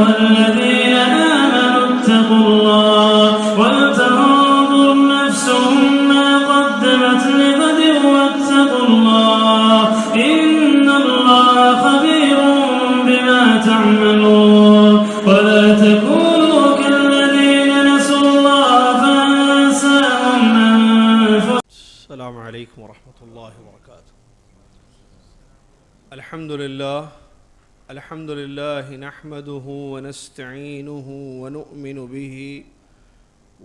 أيها الذين آمنوا اتقوا الله ولتنظر نفس ما قدمت لغد واتقوا الله إن الله خبير بما تعملون ولا تكونوا كالذين نسوا الله فأنساهم أنفسهم. السلام عليكم ورحمة الله وبركاته. الحمد لله نحمده ونستعينه ونؤمن به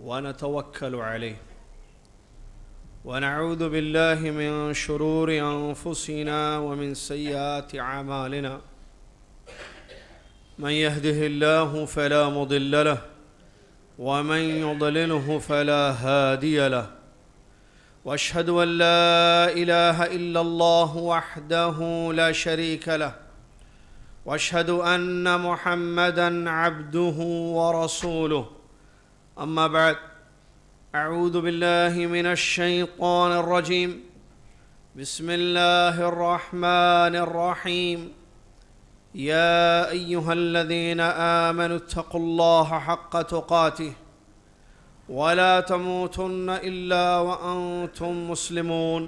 ونتوكل عليه ونعوذ بالله من شرور أنفسنا ومن سيئات أعمالنا من يهده الله فلا مضل له ومن يضلله فلا هادي له واشهد ان لا اله الا الله وحده لا شريك له واشهد ان محمدا عبده ورسوله اما بعد اعوذ بالله من الشيطان الرجيم بسم الله الرحمن الرحيم يا ايها الذين امنوا اتقوا الله حق تقاته ولا تموتن إلا وأنتم مسلمون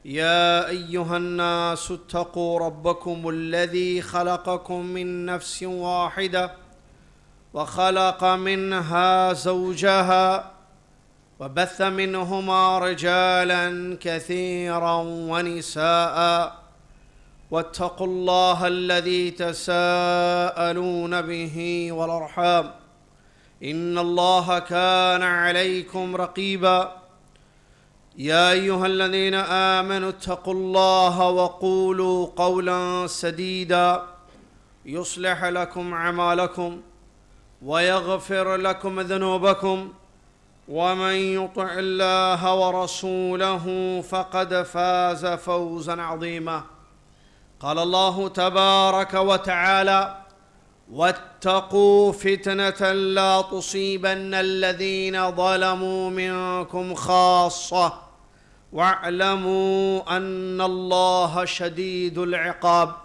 يا أيها الناس اتقوا ربكم الذي خلقكم من نفس واحدة وخلق منها زوجها وبث منهما رجالا كثيرا ونساء واتقوا الله الذي تساءلون به والأرحام إن الله كان عليكم رقيبا يا أيها الذين آمنوا اتقوا الله وقولوا قولا سديدا يصلح لكم أعمالكم ويغفر لكم ذنوبكم ومن يطع الله ورسوله فقد فاز فوزا عظيما قال الله تبارك وتعالى واتقوا فتنة لا تصيبن الذين ظلموا منكم خاصة واعلموا أن الله شديد العقاب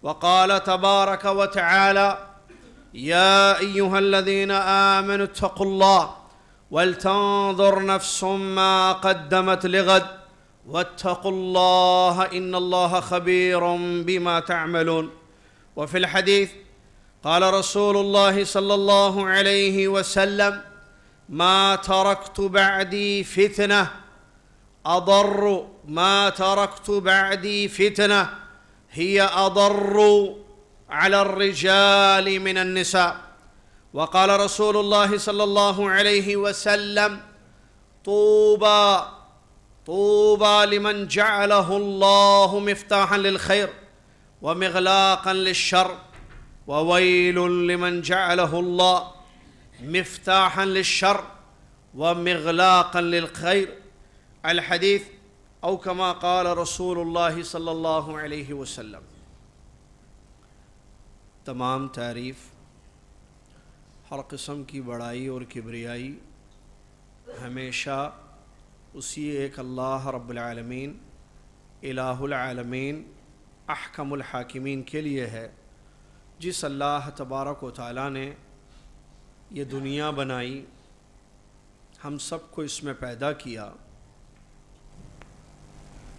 وقال تبارك وتعالى يا أيها الذين آمنوا اتقوا الله ولتنظر نفس ما قدمت لغد واتقوا الله إن الله خبير بما تعملون. وفي الحديث قال رسول الله صلى الله عليه وسلم ما تركت بعدي فتنة أضر ما تركت بعدي فتنة هي أضر على الرجال من النساء. وقال رسول الله صلى الله عليه وسلم طوبى لمن جعله الله مفتاحا للخير ومغلاقا للشر وويل لمن جعله الله مفتاحا للشر ومغلاقا للخير الحديث أو كما قال رسول الله صلی اللہ علیہ وسلم. تمام تعریف ہر قسم کی بڑائی اور کبریائی ہمیشہ اسی ایک اللہ رب العالمین الہ العالمین احکم الحاکمین کے لیے ہے جس اللہ تبارک و تعالیٰ نے یہ دنیا بنائی، ہم سب کو اس میں پیدا کیا،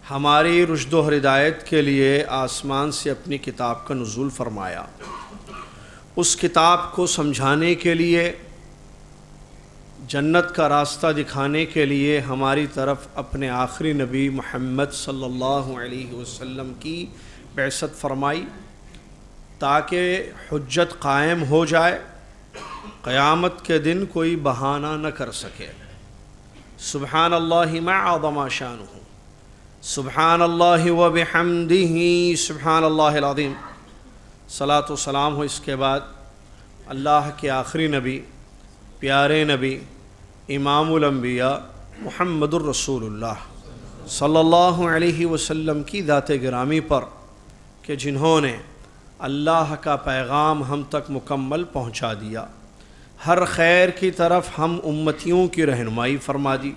ہماری رشد و ہدایت کے لیے آسمان سے اپنی کتاب کا نزول فرمایا، اس کتاب کو سمجھانے کے لیے، جنت کا راستہ دکھانے کے لیے ہماری طرف اپنے آخری نبی محمد صلی اللہ علیہ وسلم کی بعثت فرمائی تاکہ حجت قائم ہو جائے، قیامت کے دن کوئی بہانہ نہ کر سکے. سبحان اللہ ما عظم شانہ، سبحان اللہ و بحمدہ سبحان اللہ العظیم. صلاۃ و سلام ہو اس کے بعد اللہ کے آخری نبی، پیارے نبی، امام الانبیاء محمد الرسول اللہ صلی اللہ علیہ وسلم کی ذات گرامی پر کہ جنہوں نے اللہ کا پیغام ہم تک مکمل پہنچا دیا، ہر خیر کی طرف ہم امتیوں کی رہنمائی فرما دی،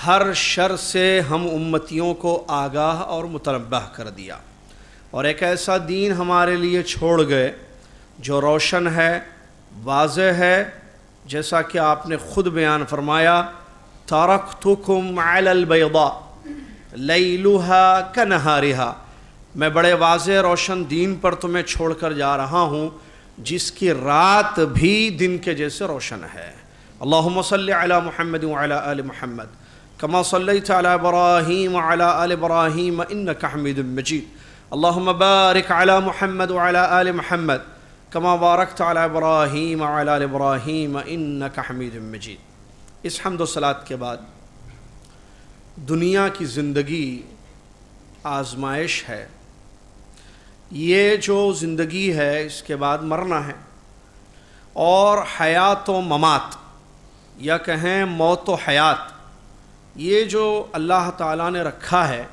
ہر شر سے ہم امتیوں کو آگاہ اور متنبہ کر دیا، اور ایک ایسا دین ہمارے لیے چھوڑ گئے جو روشن ہے، واضح ہے، جیسا کہ آپ نے خود بیان فرمایا ترکتکم علی البیضاء لیلھا کنہارھا، میں بڑے واضح روشن دین پر تمہیں چھوڑ کر جا رہا ہوں جس کی رات بھی دن کے جیسے روشن ہے۔ اللہم صلی علی محمد وعلی آل محمد کما صلیت علی ابراہیم وعلی آل ابراہیم انک حمید مجید، اللہم بارک علی محمد وعلی آل محمد کما بارکت علی ابراہیم وعلی آل ابراہیم انک حمید مجید۔ اس حمد و صلاۃ کے بعد دنیا کی زندگی آزمائش ہے۔ یہ جو زندگی ہے اس کے بعد مرنا ہے، اور حیات و ممات یا کہیں موت و حیات، یہ جو اللہ تعالیٰ نے رکھا ہے،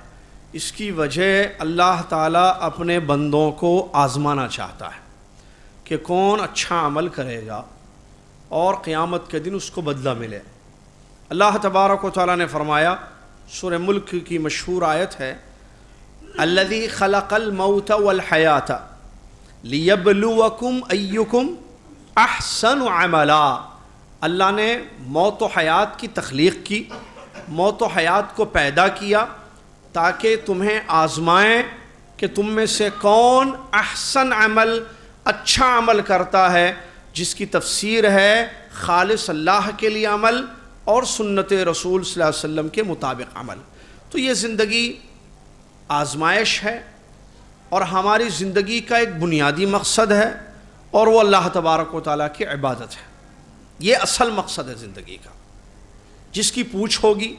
اس کی وجہ اللہ تعالیٰ اپنے بندوں کو آزمانا چاہتا ہے کہ کون اچھا عمل کرے گا اور قیامت کے دن اس کو بدلہ ملے۔ اللہ تبارک و تعالیٰ نے فرمایا، سورہ ملک کی مشہور آیت ہے، الذی خلق الموت والحیات لیبلوکم ایکم احسن عملا، اللہ نے موت و حیات کی تخلیق کی، موت و حیات کو پیدا کیا تاکہ تمہیں آزمائیں کہ تم میں سے کون احسن عمل، اچھا عمل کرتا ہے، جس کی تفسیر ہے خالص اللہ کے لیے عمل اور سنت رسول صلی اللہ علیہ وسلم کے مطابق عمل۔ تو یہ زندگی آزمائش ہے، اور ہماری زندگی کا ایک بنیادی مقصد ہے، اور وہ اللہ تبارک و تعالیٰ کی عبادت ہے۔ یہ اصل مقصد ہے زندگی کا، جس کی پوچھ ہوگی،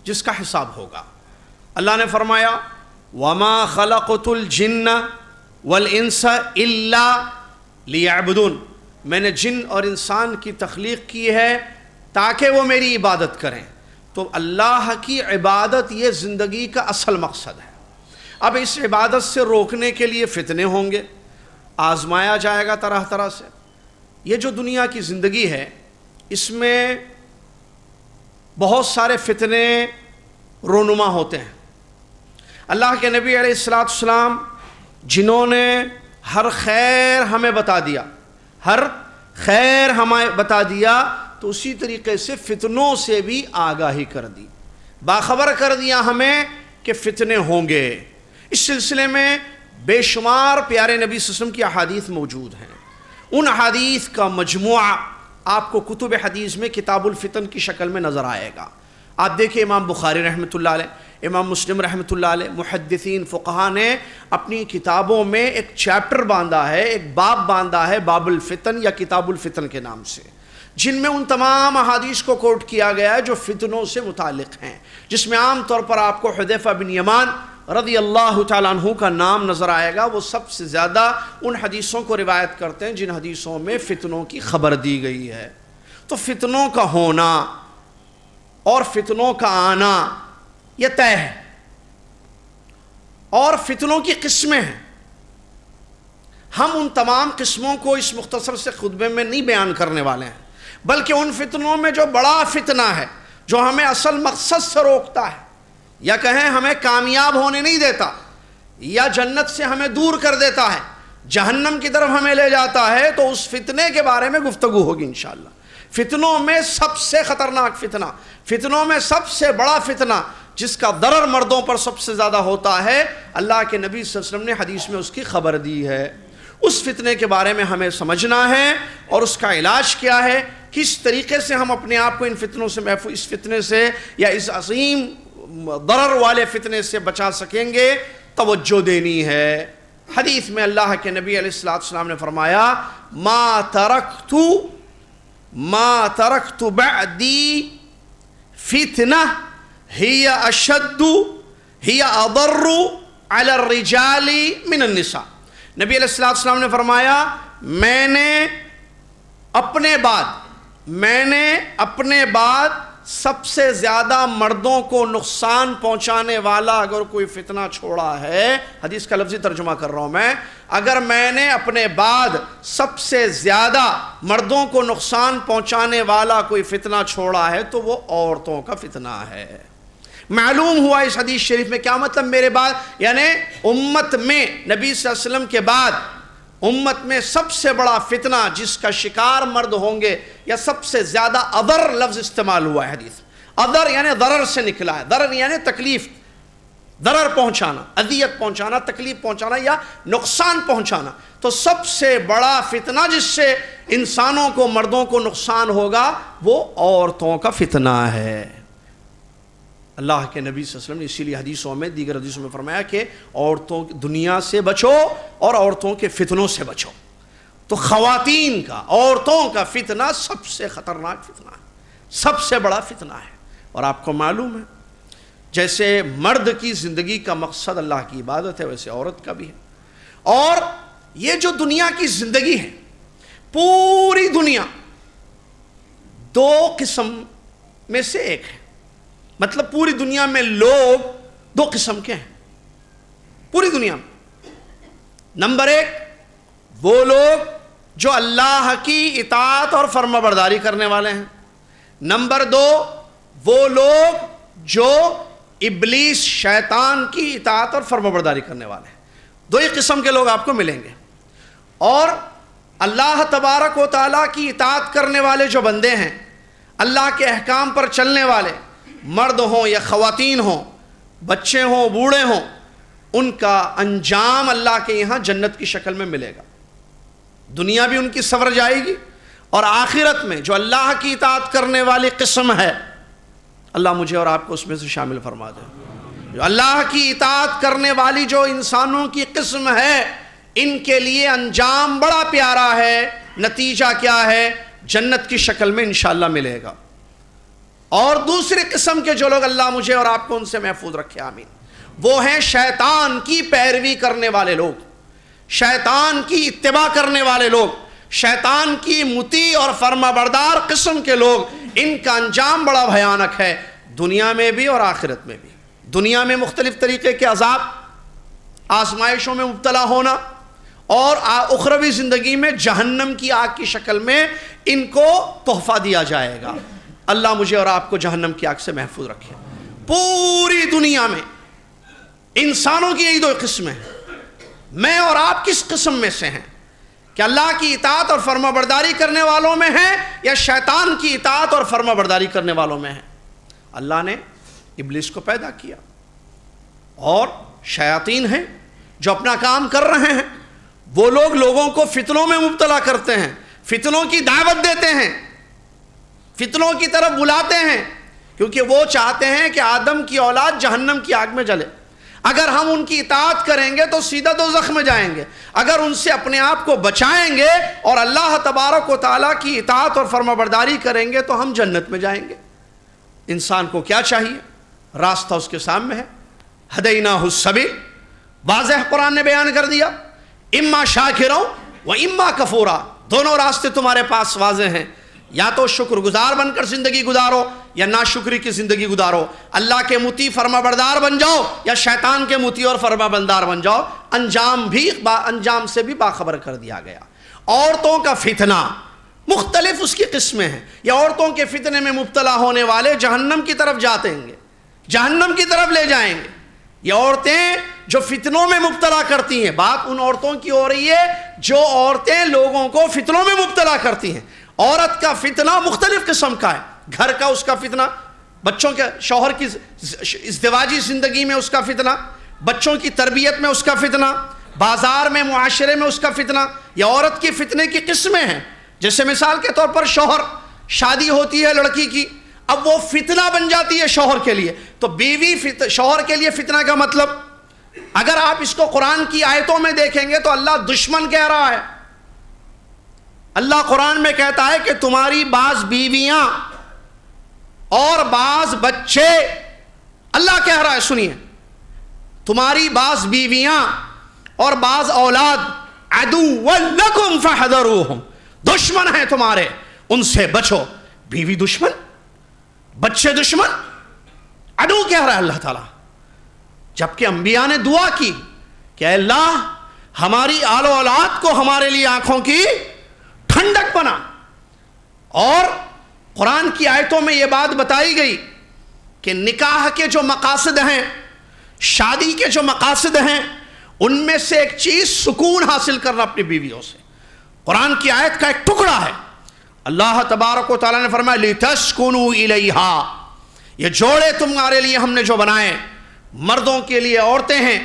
جس کا حساب ہوگا۔ اللہ نے فرمایا وَمَا خَلَقْتُ الْجِنَّ وَالْإِنسَ إِلَّا لِيَعْبُدُونَ، میں نے جن اور انسان کی تخلیق کی ہے تاکہ وہ میری عبادت کریں۔ تو اللہ کی عبادت یہ زندگی کا اصل مقصد ہے۔ اب اس عبادت سے روکنے کے لیے فتنے ہوں گے، آزمایا جائے گا طرح طرح سے۔ یہ جو دنیا کی زندگی ہے اس میں بہت سارے فتنے رونما ہوتے ہیں۔ اللہ کے نبی علیہ السلام جنہوں نے ہر خیر ہمیں بتا دیا، ہر خیر ہمیں بتا دیا، تو اسی طریقے سے فتنوں سے بھی آگاہی کر دی، باخبر کر دیا ہمیں کہ فتنے ہوں گے۔ اس سلسلے میں بے شمار پیارے نبی صلی اللہ علیہ وسلم کی احادیث موجود ہیں۔ ان احادیث کا مجموعہ آپ کو کتب حدیث میں کتاب الفتن کی شکل میں نظر آئے گا۔ آپ دیکھیں امام بخاری رحمۃ اللہ علیہ، امام مسلم رحمۃ اللہ علیہ، محدثین فقہا نے اپنی کتابوں میں ایک چیپٹر باندھا ہے، ایک باب باندھا ہے، باب الفتن یا کتاب الفتن کے نام سے، جن میں ان تمام احادیث کو کوٹ کیا گیا ہے جو فتنوں سے متعلق ہیں، جس میں عام طور پر آپ کو حذیفہ بن یمان رضی اللہ تعالیٰ عنہ کا نام نظر آئے گا۔ وہ سب سے زیادہ ان حدیثوں کو روایت کرتے ہیں جن حدیثوں میں فتنوں کی خبر دی گئی ہے۔ تو فتنوں کا ہونا اور فتنوں کا آنا یہ طے ہے، اور فتنوں کی قسمیں ہیں۔ ہم ان تمام قسموں کو اس مختصر سے خطبے میں نہیں بیان کرنے والے ہیں، بلکہ ان فتنوں میں جو بڑا فتنہ ہے، جو ہمیں اصل مقصد سے روکتا ہے، یا کہیں ہمیں کامیاب ہونے نہیں دیتا، یا جنت سے ہمیں دور کر دیتا ہے، جہنم کی طرف ہمیں لے جاتا ہے، تو اس فتنے کے بارے میں گفتگو ہوگی انشاءاللہ۔ فتنوں میں سب سے خطرناک فتنہ، فتنوں میں سب سے بڑا فتنہ جس کا ضرر مردوں پر سب سے زیادہ ہوتا ہے، اللہ کے نبی صلی اللہ علیہ وسلم نے حدیث میں اس کی خبر دی ہے۔ اس فتنے کے بارے میں ہمیں سمجھنا ہے، اور اس کا علاج کیا ہے، کس طریقے سے ہم اپنے آپ کو ان فتنوں سے محفوظ، اس فتنے سے یا اس عظیم ضرر والے فتنے سے بچا سکیں گے، توجہ دینی ہے۔ حدیث میں اللہ کے نبی علیہ السلام نے فرمایا ما ترکت بعدی فتنہ ہی اشد ہی اضر علی الرجال من النساء۔ نبی علیہ السلام نے فرمایا میں نے اپنے بعد سب سے زیادہ مردوں کو نقصان پہنچانے والا اگر کوئی فتنہ چھوڑا ہے، حدیث کا لفظی ترجمہ کر رہا ہوں میں، اگر میں نے اپنے بعد سب سے زیادہ مردوں کو نقصان پہنچانے والا کوئی فتنہ چھوڑا ہے تو وہ عورتوں کا فتنہ ہے۔ معلوم ہوا اس حدیث شریف میں کیا مطلب، میرے بعد یعنی امت میں نبی صلی اللہ علیہ وسلم کے بعد امت میں سب سے بڑا فتنہ جس کا شکار مرد ہوں گے، یا سب سے زیادہ اضر لفظ استعمال ہوا ہے حدیث میں. اضر یعنی ضرر سے نکلا ہے. ضرر یعنی تکلیف، ضرر پہنچانا، اذیت پہنچانا، تکلیف پہنچانا یا نقصان پہنچانا. تو سب سے بڑا فتنہ جس سے انسانوں کو، مردوں کو نقصان ہوگا وہ عورتوں کا فتنہ ہے. اللہ کے نبی صلی اللہ علیہ وسلم نے اسی لیے حدیثوں میں، دیگر حدیثوں میں فرمایا کہ عورتوں دنیا سے بچو اور عورتوں کے فتنوں سے بچو. تو خواتین کا، عورتوں کا فتنہ سب سے خطرناک فتنہ ہے، سب سے بڑا فتنہ ہے. اور آپ کو معلوم ہے جیسے مرد کی زندگی کا مقصد اللہ کی عبادت ہے، ویسے عورت کا بھی ہے. اور یہ جو دنیا کی زندگی ہے، پوری دنیا دو قسم میں سے ایک ہے. مطلب پوری دنیا میں لوگ دو قسم کے ہیں پوری دنیا میں. نمبر ایک وہ لوگ جو اللہ کی اطاعت اور فرما برداری کرنے والے ہیں. نمبر دو وہ لوگ جو ابلیس شیطان کی اطاعت اور فرما برداری کرنے والے ہیں. دو ہی قسم کے لوگ آپ کو ملیں گے. اور اللہ تبارک و تعالیٰ کی اطاعت کرنے والے جو بندے ہیں، اللہ کے احکام پر چلنے والے، مرد ہوں یا خواتین ہوں، بچے ہوں بوڑھے ہوں، ان کا انجام اللہ کے یہاں جنت کی شکل میں ملے گا. دنیا بھی ان کی سنور جائے گی، اور آخرت میں جو اللہ کی اطاعت کرنے والی قسم ہے، اللہ مجھے اور آپ کو اس میں سے شامل فرما دے. جو اللہ کی اطاعت کرنے والی جو انسانوں کی قسم ہے، ان کے لیے انجام بڑا پیارا ہے. نتیجہ کیا ہے؟ جنت کی شکل میں انشاءاللہ ملے گا. اور دوسری قسم کے جو لوگ، اللہ مجھے اور آپ کو ان سے محفوظ رکھے، آمین، وہ ہیں شیطان کی پیروی کرنے والے لوگ، شیطان کی اتباع کرنے والے لوگ، شیطان کی مطیع اور فرما بردار قسم کے لوگ. ان کا انجام بڑا بھیانک ہے، دنیا میں بھی اور آخرت میں بھی. دنیا میں مختلف طریقے کے عذاب، آزمائشوں میں مبتلا ہونا، اور اخروی زندگی میں جہنم کی آگ کی شکل میں ان کو تحفہ دیا جائے گا. اللہ مجھے اور آپ کو جہنم کی آگ سے محفوظ رکھے. پوری دنیا میں انسانوں کی یہی دو قسمیں ہیں. میں اور آپ کس قسم میں سے ہیں؟ کہ اللہ کی اطاعت اور فرما برداری کرنے والوں میں ہیں، یا شیطان کی اطاعت اور فرما برداری کرنے والوں میں ہیں؟ اللہ نے ابلیس کو پیدا کیا، اور شیاطین ہیں جو اپنا کام کر رہے ہیں. وہ لوگ لوگوں کو فتنوں میں مبتلا کرتے ہیں، فتنوں کی دعوت دیتے ہیں، فتنوں کی طرف بلاتے ہیں، کیونکہ وہ چاہتے ہیں کہ آدم کی اولاد جہنم کی آگ میں جلے. اگر ہم ان کی اطاعت کریں گے تو سیدھا دوزخ میں جائیں گے. اگر ان سے اپنے آپ کو بچائیں گے اور اللہ تبارک و تعالیٰ کی اطاعت اور فرما برداری کریں گے تو ہم جنت میں جائیں گے. انسان کو کیا چاہیے؟ راستہ اس کے سامنے ہے. ہدیناہ السبیل، واضح قرآن نے بیان کر دیا. اما شاکرا و اما کفورا، دونوں راستے تمہارے پاس واضح ہیں. یا تو شکر گزار بن کر زندگی گزارو یا ناشکری کی زندگی گزارو. اللہ کے مطیع فرما بردار بن جاؤ یا شیطان کے مطیع اور فرما بردار بن جاؤ. انجام سے بھی باخبر کر دیا گیا. عورتوں کا فتنہ مختلف اس کی قسمیں ہیں. یا عورتوں کے فتنے میں مبتلا ہونے والے جہنم کی طرف جاتے ہیں، جہنم کی طرف لے جائیں گے. یہ عورتیں جو فتنوں میں مبتلا کرتی ہیں، بات ان عورتوں کی ہو رہی ہے جو عورتیں لوگوں کو فتنوں میں مبتلا کرتی ہیں. عورت کا فتنہ مختلف قسم کا ہے. گھر کا اس کا فتنہ، بچوں کے شوہر کی ازدواجی زندگی میں اس کا فتنہ، بچوں کی تربیت میں اس کا فتنہ، بازار میں معاشرے میں اس کا فتنہ. یہ عورت کی فتنے کی قسمیں ہیں. جیسے مثال کے طور پر شوہر، شادی ہوتی ہے لڑکی کی، اب وہ فتنہ بن جاتی ہے شوہر کے لیے. تو بیوی شوہر کے لیے فتنہ کا مطلب، اگر آپ اس کو قرآن کی آیتوں میں دیکھیں گے تو اللہ دشمن کہہ رہا ہے. اللہ قرآن میں کہتا ہے کہ تمہاری بعض بیویاں اور بعض بچے، اللہ کہہ رہا ہے، سنیے، تمہاری بعض بیویاں اور بعض اولاد عدو لکم فاحذروہم، دشمن ہیں تمہارے، ان سے بچو. بیوی دشمن، بچے دشمن، عدو کہہ رہا ہے اللہ تعالیٰ. جبکہ انبیاء نے دعا کی کہ اے اللہ ہماری آل و اولاد کو ہمارے لیے آنکھوں کی ٹھنڈک بنا. اور قرآن کی آیتوں میں یہ بات بتائی گئی کہ نکاح کے جو مقاصد ہیں، شادی کے جو مقاصد ہیں، ان میں سے ایک چیز سکون حاصل کرنا اپنی بیویوں سے. قرآن کی آیت کا ایک ٹکڑا ہے. اللہ تبارک و تعالیٰ نے فرمایا لِتَسْكُنُوا إِلَيْهَا، یہ جوڑے تمہارے لیے ہم نے جو بنائے، مردوں کے لیے عورتیں ہیں،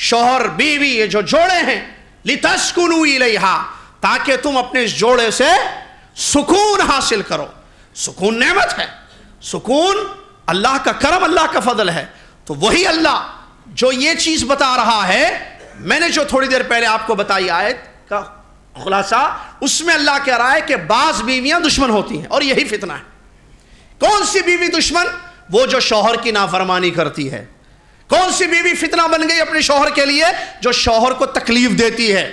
شوہر بیوی، یہ جو جوڑے ہیں، لِتَسْكُنُوا إِلَيْهَا، تاکہ تم اپنے اس جوڑے سے سکون حاصل کرو. سکون نعمت ہے، سکون اللہ کا کرم، اللہ کا فضل ہے. تو وہی اللہ جو یہ چیز بتا رہا ہے، میں نے جو تھوڑی دیر پہلے آپ کو بتائی آیت کا خلاصہ، اس میں اللہ کہہ رہا ہے کہ بعض بیویاں دشمن ہوتی ہیں، اور یہی فتنہ ہے. کون سی بیوی دشمن؟ وہ جو شوہر کی نافرمانی کرتی ہے. کون سی بیوی فتنہ بن گئی اپنے شوہر کے لیے؟ جو شوہر کو تکلیف دیتی ہے،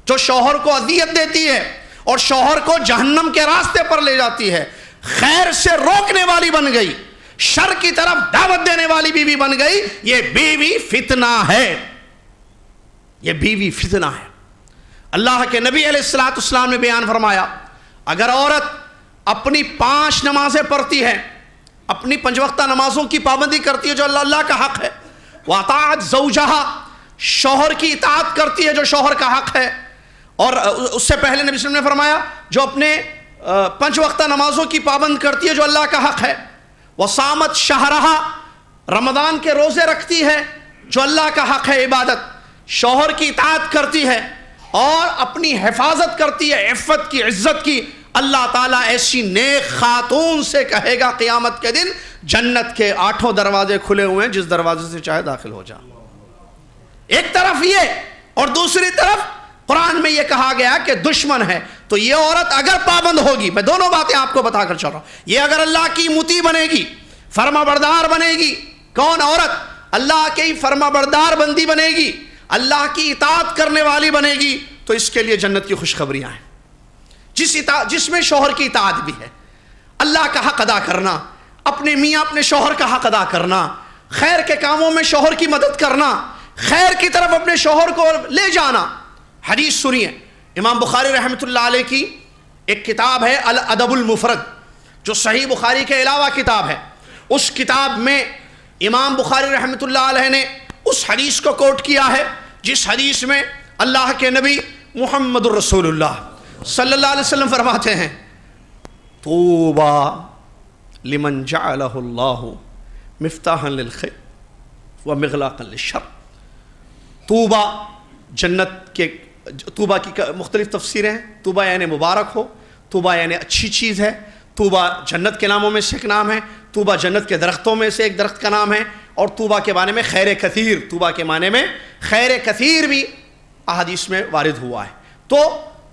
جو شوہر کو اذیت دیتی ہے اور شوہر کو جہنم کے راستے پر لے جاتی ہے. خیر سے روکنے والی بن گئی، شر کی طرف دعوت دینے والی بیوی بن گئی. یہ بیوی فتنہ ہے، یہ بیوی فتنہ ہے. اللہ کے نبی علیہ السلام نے بیان فرمایا، اگر عورت اپنی 5 نمازیں پڑھتی ہے، اپنی 5 وقتہ نمازوں کی پابندی کرتی ہے جو اللہ کا حق ہے، وَأَطَاعَتْ زَوْجَهَا، شوہر کی اطاعت کرتی ہے جو شوہر کا حق ہے، اور اس سے پہلے نبی صلی اللہ علیہ وسلم نے فرمایا جو اپنے 5 وقتہ نمازوں کی پابند کرتی ہے جو اللہ کا حق ہے، وَصَامَتْ شَهْرَهَا، رمضان کے روزے رکھتی ہے جو اللہ کا حق ہے عبادت، شوہر کی اطاعت کرتی ہے اور اپنی حفاظت کرتی ہے عفت کی، عزت کی. اللہ تعالیٰ ایسی نیک خاتون سے کہے گا قیامت کے دن جنت کے 8 دروازے کھلے ہوئے ہیں، جس دروازے سے چاہے داخل ہو جا. ایک طرف یہ، اور دوسری طرف قرآن میں یہ کہا گیا کہ دشمن ہے. تو یہ عورت اگر پابند ہوگی، میں دونوں باتیں آپ کو بتا کر چل رہا ہوں، یہ اگر اللہ کی مطیع بنے گی، فرما بردار بنے گی. کون عورت؟ اللہ کی فرما بردار بندی بنے گی، اللہ کی اطاعت کرنے والی بنے گی، تو اس کے لیے جنت کی خوشخبریاں ہیں. جس میں شوہر کی اطاعت بھی ہے، اللہ کا حق ادا کرنا، اپنے میاں اپنے شوہر کا حق ادا کرنا، خیر کے کاموں میں شوہر کی مدد کرنا، خیر کی طرف اپنے شوہر کو لے جانا. حدیث سنیے، امام بخاری رحمۃ اللہ علیہ کی ایک کتاب ہے الادب المفرد، جو صحیح بخاری کے علاوہ کتاب ہے. اس کتاب میں امام بخاری رحمۃ اللہ علیہ نے اس حدیث کو کوٹ کیا ہے جس حدیث میں اللہ کے نبی محمد الرسول اللہ صلی اللہ علیہ وسلم فرماتے ہیں طوبى لمن جعلہ اللہ مفتاحا للخیر ومغلاقا للشر. طوبى، جنت کے طوبہ کی مختلف تفسیریں ہیں. طوبہ یعنی مبارک ہو، طوبہ یعنی اچھی چیز ہے، طوبہ جنت کے ناموں میں سے ایک نام ہے، طوبہ جنت کے درختوں میں سے ایک درخت کا نام ہے، اور طوبہ کے معنی میں خیر کثیر، طوبہ کے معنی میں خیر کثیر بھی احادیث میں وارد ہوا ہے. تو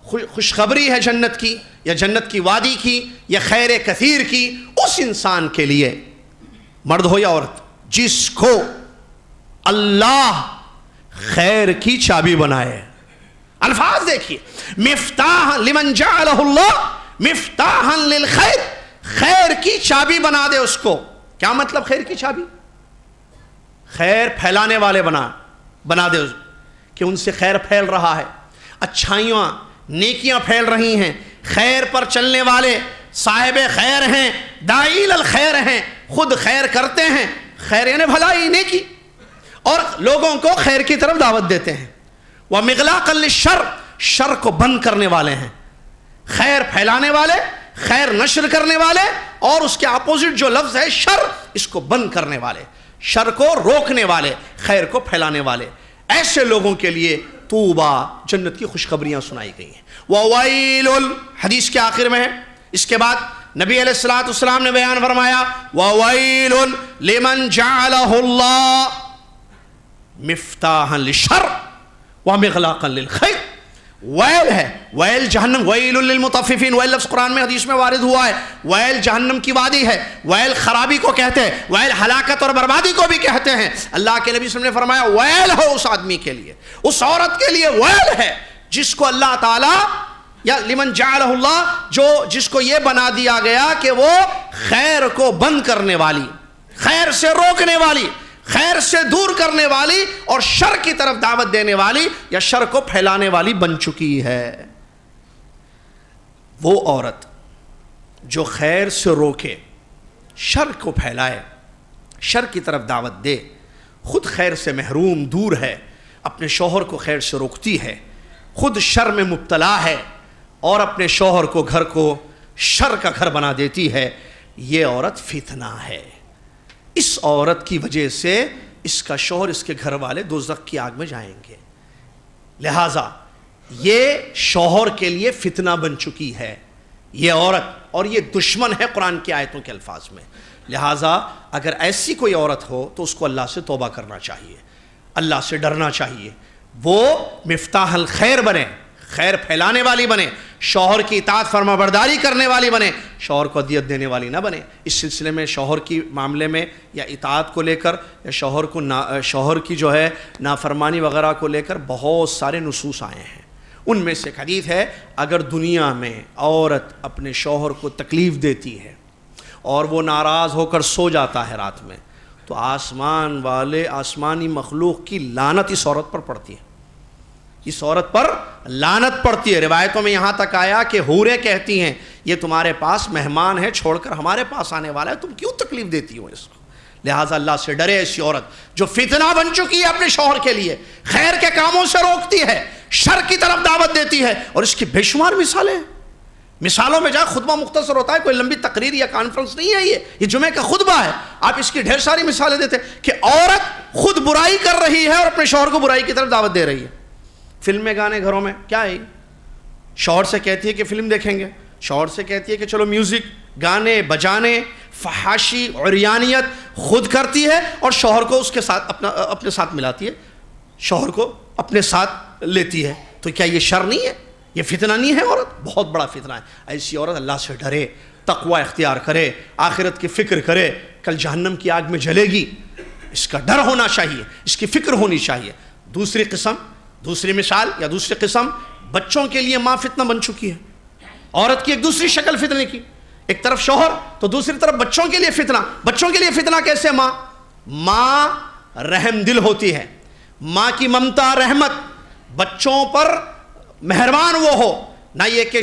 خوشخبری ہے جنت کی، یا جنت کی وادی کی، یا خیر کثیر کی اس انسان کے لیے، مرد ہو یا عورت، جس کو اللہ خیر کی چابی بنائے. الفاظ دیکھیے، مفتاح لمن جعلہ اللہ مفتاحا للخیر، خیر کی چابی بنا دے اس کو. کیا مطلب خیر کی چابی؟ خیر پھیلانے والے بنا دے کہ ان سے خیر پھیل رہا ہے، اچھائیاں نیکیاں پھیل رہی ہیں، خیر پر چلنے والے صاحب خیر ہیں، داعی الخیر ہیں، خود خیر کرتے ہیں، خیر یعنی بھلائی نیکی، اور لوگوں کو خیر کی طرف دعوت دیتے ہیں. وَمِغْلَاقًا لِلشَّرِّ، شر کو بند کرنے والے ہیں، خیر پھیلانے والے، خیر نشر کرنے والے، اور اس کے اپوزٹ جو لفظ ہے شر، اس کو بند کرنے والے، شر کو روکنے والے، خیر کو پھیلانے والے. ایسے لوگوں کے لیے طوبہ، جنت کی خوشخبریاں سنائی گئی ہیں. وَوَيْلٌ، حدیث کے آخر میں ہے. اس کے بعد نبی علیہ السلام نے بیان فرمایا وَوَيْلٌ لِمَنْ جَعَلَهُ اللَّهُ مفتاحا للشر ومغلاقا للخیر. ویل ہے، ویل جہنم، ویل للمطففین، ویل لفظ قرآن میں حدیث میں وارد ہوا ہے. ویل جہنم کی وادی ہے، ویل خرابی کو کہتے ہیں، ویل ہلاکت اور بربادی کو بھی کہتے ہیں. اللہ کے نبی صلی اللہ علیہ وسلم نے فرمایا ویل ہو اس آدمی کے لیے، اس عورت کے لیے ویل ہے جس کو اللہ تعالیٰ، یا لمن جعلہ اللہ، جس کو یہ بنا دیا گیا کہ وہ خیر کو بند کرنے والی، خیر سے روکنے والی، خیر سے دور کرنے والی، اور شر کی طرف دعوت دینے والی یا شر کو پھیلانے والی بن چکی ہے. وہ عورت جو خیر سے روکے، شر کو پھیلائے، شر کی طرف دعوت دے، خود خیر سے محروم دور ہے، اپنے شوہر کو خیر سے روکتی ہے، خود شر میں مبتلا ہے اور اپنے شوہر کو گھر کو شر کا گھر بنا دیتی ہے، یہ عورت فتنہ ہے۔ اس عورت کی وجہ سے اس کا شوہر، اس کے گھر والے دوزخ کی آگ میں جائیں گے۔ لہٰذا یہ شوہر کے لیے فتنہ بن چکی ہے یہ عورت، اور یہ دشمن ہے قرآن کی آیتوں کے الفاظ میں۔ لہٰذا اگر ایسی کوئی عورت ہو تو اس کو اللہ سے توبہ کرنا چاہیے، اللہ سے ڈرنا چاہیے، وہ مفتاح الخیر بنے، خیر پھیلانے والی بنے، شوہر کی اطاعت فرما برداری کرنے والی بنے، شوہر کو اذیت دینے والی نہ بنے۔ اس سلسلے میں شوہر کی معاملے میں یا اطاعت کو لے کر یا شوہر کی جو ہے نافرمانی وغیرہ کو لے کر بہت سارے نصوص آئے ہیں۔ ان میں سے ایک حدیث ہے، اگر دنیا میں عورت اپنے شوہر کو تکلیف دیتی ہے اور وہ ناراض ہو کر سو جاتا ہے رات میں، تو آسمان والے، آسمانی مخلوق کی لعنت اس عورت پر پڑتی ہے، اس عورت پر لعنت پڑتی ہے۔ روایتوں میں یہاں تک آیا کہ حوریں کہتی ہیں یہ تمہارے پاس مہمان ہے، چھوڑ کر ہمارے پاس آنے والا ہے، تم کیوں تکلیف دیتی ہو اس کو؟ لہٰذا اللہ سے ڈرے ایسی عورت جو فتنہ بن چکی ہے اپنے شوہر کے لیے، خیر کے کاموں سے روکتی ہے، شر کی طرف دعوت دیتی ہے، اور اس کی بے شمار مثالیں ہیں۔ مثالوں میں جائے، خطبہ مختصر ہوتا ہے، کوئی لمبی تقریر یا کانفرنس نہیں ہے، یہ جمعے کا خطبہ ہے، آپ اس کی ڈھیر ساری مثالیں دیتے ہیں کہ عورت خود برائی کر رہی ہے اور اپنے شوہر کو برائی کی طرف دعوت دے رہی ہے۔ فلمیں گانے گھروں میں کیا ہے، شوہر سے کہتی ہے کہ فلم دیکھیں گے، شوہر سے کہتی ہے کہ چلو میوزک، گانے بجانے، فحاشی، عریانیت خود کرتی ہے اور شوہر کو اس کے ساتھ اپنے ساتھ ملاتی ہے، شوہر کو اپنے ساتھ لیتی ہے۔ تو کیا یہ شر نہیں ہے؟ یہ فتنہ نہیں ہے عورت؟ بہت بڑا فتنہ ہے۔ ایسی عورت اللہ سے ڈرے، تقوی اختیار کرے، آخرت کی فکر کرے، کل جہنم کی آگ میں جلے گی، اس کا ڈر ہونا چاہیے، اس کی فکر ہونی چاہیے۔ دوسری مثال یا دوسری قسم، بچوں کے لیے ماں فتنہ بن چکی ہے۔ عورت کی ایک دوسری شکل فتنے کی، ایک طرف شوہر تو دوسری طرف بچوں کے لیے فتنہ۔ بچوں کے لیے فتنہ کیسے؟ ماں رحم دل ہوتی ہے، ماں کی ممتا رحمت، بچوں پر مہربان وہ ہو، نہ یہ کہ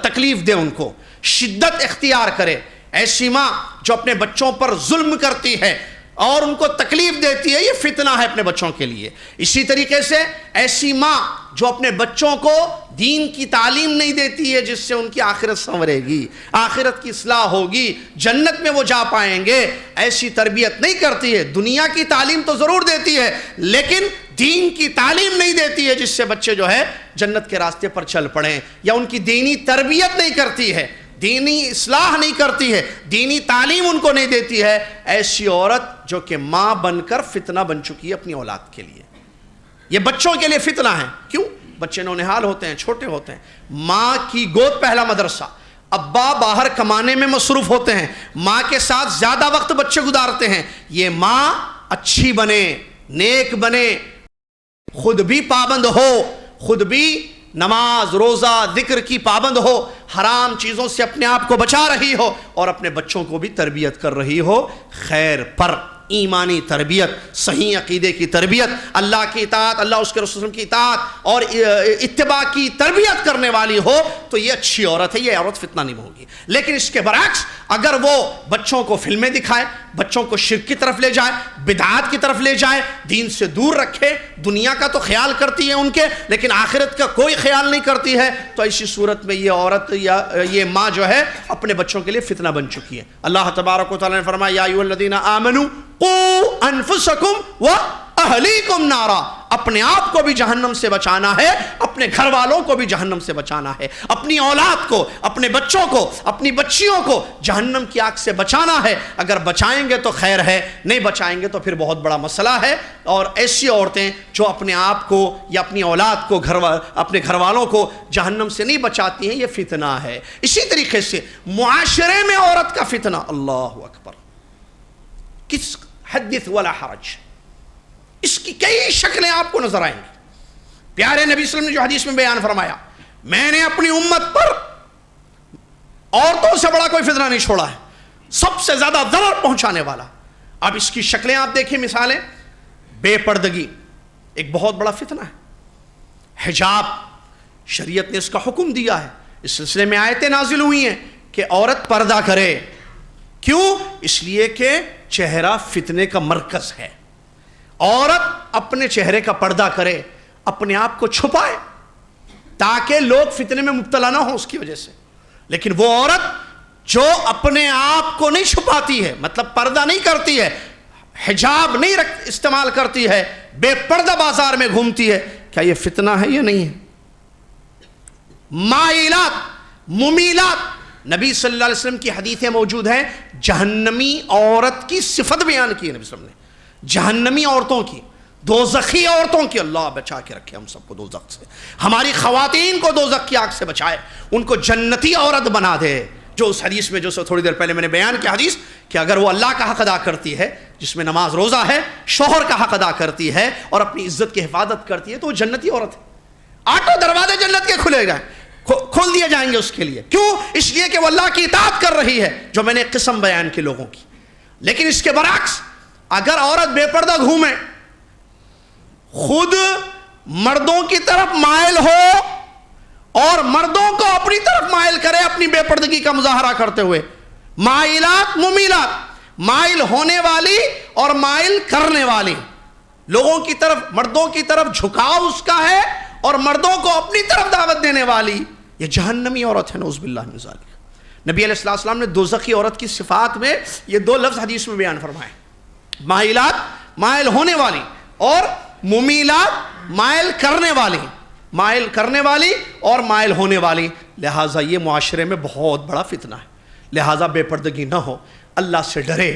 تکلیف دے، ان کو شدت اختیار کرے۔ ایسی ماں جو اپنے بچوں پر ظلم کرتی ہے اور ان کو تکلیف دیتی ہے، یہ فتنہ ہے اپنے بچوں کے لیے۔ اسی طریقے سے ایسی ماں جو اپنے بچوں کو دین کی تعلیم نہیں دیتی ہے جس سے ان کی آخرت سنورے گی، آخرت کی اصلاح ہوگی، جنت میں وہ جا پائیں گے، ایسی تربیت نہیں کرتی ہے۔ دنیا کی تعلیم تو ضرور دیتی ہے لیکن دین کی تعلیم نہیں دیتی ہے جس سے بچے جو ہے جنت کے راستے پر چل پڑیں، یا ان کی دینی تربیت نہیں کرتی ہے، دینی اصلاح نہیں کرتی ہے، دینی تعلیم ان کو نہیں دیتی ہے۔ ایسی عورت جو کہ ماں بن کر فتنہ بن چکی ہے اپنی اولاد کے لیے، یہ بچوں کے لیے فتنہ ہے۔ کیوں؟ بچے نونہال ہوتے ہیں، چھوٹے ہوتے ہیں، ماں کی گود پہلا مدرسہ، ابا باہر کمانے میں مصروف ہوتے ہیں، ماں کے ساتھ زیادہ وقت بچے گزارتے ہیں۔ یہ ماں اچھی بنے، نیک بنے، خود بھی پابند ہو، خود بھی نماز روزہ ذکر کی پابند ہو، حرام چیزوں سے اپنے آپ کو بچا رہی ہو اور اپنے بچوں کو بھی تربیت کر رہی ہو خیر پر، ایمانی تربیت، صحیح عقیدے کی تربیت، اللہ کی اطاعت، اللہ اس کے رسول کی اطاعت اور اتباع کی تربیت کرنے والی ہو، تو یہ اچھی عورت ہے، یہ عورت فتنہ نہیں ہوگی۔ لیکن اس کے برعکس اگر وہ بچوں کو فلمیں دکھائے، بچوں کو شرک کی طرف لے جائے، بدعات کی طرف لے جائے، دین سے دور رکھے، دنیا کا تو خیال کرتی ہے ان کے لیکن آخرت کا کوئی خیال نہیں کرتی ہے، تو ایسی صورت میں یہ عورت یا یہ ماں جو ہے اپنے بچوں کے لیے فتنہ بن چکی ہے۔ اللہ تبارک و تعالیٰ نے فرمایا یا ایھا الذین آمنوا قوا انفسکم واہلیکم نارا، اپنے آپ کو بھی جہنم سے بچانا ہے، اپنے گھر والوں کو بھی جہنم سے بچانا ہے، اپنی اولاد کو، اپنے بچوں کو، اپنی بچیوں کو جہنم کی آگ سے بچانا ہے۔ اگر بچائیں گے تو خیر ہے، نہیں بچائیں گے تو پھر بہت بڑا مسئلہ ہے۔ اور ایسی عورتیں جو اپنے آپ کو یا اپنی اولاد کو، اپنے گھر والوں کو جہنم سے نہیں بچاتی ہیں، یہ فتنہ ہے۔ اسی طریقے سے معاشرے میں عورت کا فتنہ، اللہ اکبر، کس حدث ولا حرج، اس کی کئی شکلیں آپ کو نظر آئیں گی۔ پیارے نبی صلی اللہ علیہ وسلم نے جو حدیث میں بیان فرمایا، میں نے اپنی امت پر عورتوں سے بڑا کوئی فتنہ نہیں چھوڑا ہے، سب سے زیادہ ضرر پہنچانے والا۔ اب اس کی شکلیں آپ دیکھیں، مثالیں، بے پردگی ایک بہت بڑا فتنہ ہے۔ حجاب، شریعت نے اس کا حکم دیا ہے، اس سلسلے میں آیتیں نازل ہوئی ہیں کہ عورت پردہ کرے۔ کیوں؟ اس لیے کہ چہرہ فتنے کا مرکز ہے، عورت اپنے چہرے کا پردہ کرے، اپنے آپ کو چھپائے تاکہ لوگ فتنے میں مبتلا نہ ہوں اس کی وجہ سے. لیکن وہ عورت جو اپنے آپ کو نہیں چھپاتی ہے، مطلب پردہ نہیں کرتی ہے، حجاب نہیں استعمال کرتی ہے، بے پردہ بازار میں گھومتی ہے، کیا یہ فتنہ ہے یا نہیں ہے؟ مائلات، ممیلات، نبی صلی اللہ علیہ وسلم کی حدیثیں موجود ہیں، جہنمی عورت کی صفت بیان کی ہے نبی صلی اللہ علیہ وسلم نے، جہنمی عورتوں کی، دوزخی عورتوں کی. اللہ بچا کے رکھے ہم سب کو دوزخ سے، ہماری خواتین کو دوزخ کی آگ سے بچائے، ان کو جنتی عورت بنا دے. جو اس حدیث میں جو تھوڑی دیر پہلے میں نے بیان کیا حدیث، کہ اگر وہ اللہ کا حق ادا کرتی ہے جس میں نماز روزہ ہے، شوہر کا حق ادا کرتی ہے اور اپنی عزت کی حفاظت کرتی ہے، تو وہ جنتی عورت ہے. آٹھوں دروازے جنت کے کھلے گئے، کھول دیے جائیں گے اس کے لیے. کیوں؟ اس لیے کہ وہ اللہ کی اطاعت کر رہی ہے، جو میں نے قسم بیان کی لوگوں کی. لیکن اس کے برعکس اگر عورت بے پردہ گھومے، خود مردوں کی طرف مائل ہو اور مردوں کو اپنی طرف مائل کرے اپنی بے پردگی کا مظاہرہ کرتے ہوئے، مائلات ممیلات، مائل ہونے والی اور مائل کرنے والی، لوگوں کی طرف، مردوں کی طرف جھکاؤ اس کا ہے اور مردوں کو اپنی طرف دعوت دینے والی، یہ جہنمی عورت ہے، نعوذ باللہ من ذالک. نبی علیہ السلام نے دوزخی عورت کی صفات میں یہ دو لفظ حدیث میں بیان فرمائے، مائلات مائل ہونے والی اور ممیلات مائل کرنے والی، مائل کرنے والی اور مائل ہونے والی. لہٰذا یہ معاشرے میں بہت بڑا فتنہ ہے. لہٰذا بے پردگی نہ ہو، اللہ سے ڈرے،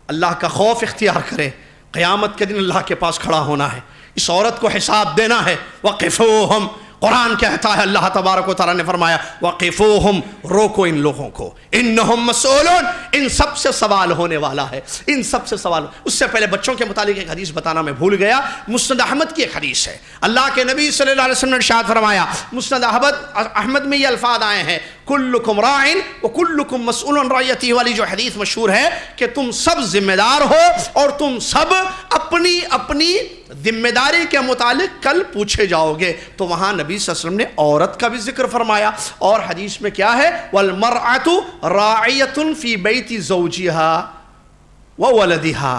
اللہ کا خوف اختیار کرے. قیامت کے دن اللہ کے پاس کھڑا ہونا ہے، اس عورت کو حساب دینا ہے. وقفوہم، قرآن کہتا ہے، اللہ تبارک و تعالیٰ نے فرمایا وقفوہم، روکو ان لوگوں کو، انہم مسئولون، ان سب سے سوال ہونے والا ہے، ان سب سے سوال. اس سے پہلے بچوں کے متعلق ایک حدیث بتانا میں بھول گیا، مسند احمد کی ایک حدیث ہے. اللہ کے نبی صلی اللہ علیہ وسلم نے ارشاد فرمایا، مسند احمد میں یہ الفاظ آئے ہیں، کلکم راعٍ وکلکم مسئول عن رعیتہ، والی جو حدیث مشہور ہے کہ تم سب ذمہ دار ہو اور تم سب اپنی اپنی ذمہ داری کے متعلق کل پوچھے جاؤ گے. تو وہاں نبی صلی اللہ علیہ وسلم نے عورت کا بھی ذکر فرمایا، اور حدیث میں کیا ہے، وَالْمَرْأَةُ رَاعِيَةٌ فِي بَيْتِ زَوْجِهَا وَوَلَدِهَا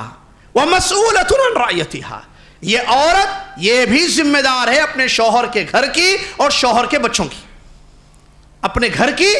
وَمَسْئُولَةٌ عَنْ رَعِيَتِهَا. یہ عورت یہ بھی ذمہ دار ہے اپنے شوہر کے گھر کی اور شوہر کے بچوں کی، اپنے گھر کی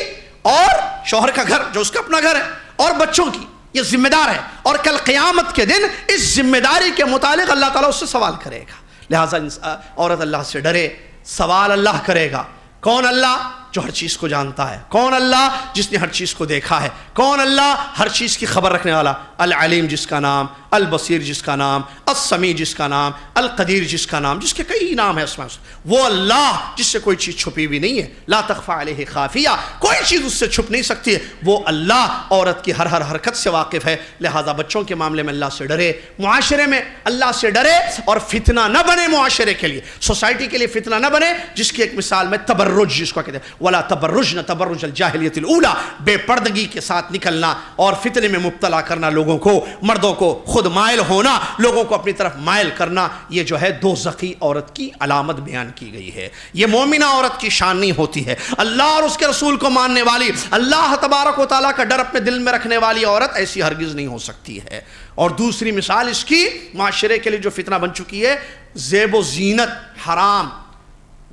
اور شوہر کا گھر جو اس کا اپنا گھر ہے اور بچوں کی، یہ ذمہ دار ہے. اور کل قیامت کے دن اس ذمہ داری کے متعلق اللہ تعالیٰ اس سے سوال کرے گا. لہٰذا عورت اللہ سے ڈرے، سوال اللہ کرے گا. کون اللہ؟ جو ہر چیز کو جانتا ہے. کون اللہ؟ جس نے ہر چیز کو دیکھا ہے. کون اللہ؟ ہر چیز کی خبر رکھنے والا. العلیم جس کا نام، البصیر جس کا نام، السمیع جس کا نام، القدیر جس کا نام، جس کے کئی نام ہیں اسماء، وہ اللہ جس سے کوئی چیز چھپی بھی نہیں ہے. لا تخفى علیہ خافیہ، کوئی چیز اس سے چھپ نہیں سکتی ہے. وہ اللہ عورت کی ہر حرکت سے واقف ہے. لہٰذا بچوں کے معاملے میں اللہ سے ڈرے، معاشرے میں اللہ سے ڈرے، اور فتنہ نہ بنے معاشرے کے لیے، سوسائٹی کے لیے فتنہ نہ بنے. جس کی ایک مثال میں تبرج جس کو کہتے ہیں، ولا تبرجن تبرج الجاہلیت الاولی، بے پردگی کے ساتھ نکلنا اور فتنے میں مبتلا کرنا لوگوں کو، مردوں کو خود مائل ہونا، لوگوں کو اپنی طرف مائل کرنا، یہ جو ہے دوزخی عورت کی علامت بیان کی گئی ہے. یہ مومنہ عورت کی شان نہیں ہوتی ہے. اللہ اور اس کے رسول کو ماننے والی، اللہ تبارک و تعالیٰ کا ڈر اپنے دل میں رکھنے والی عورت ایسی ہرگز نہیں ہو سکتی ہے. اور دوسری مثال اس کی معاشرے کے لیے جو فتنہ بن چکی ہے، زیب و زینت حرام.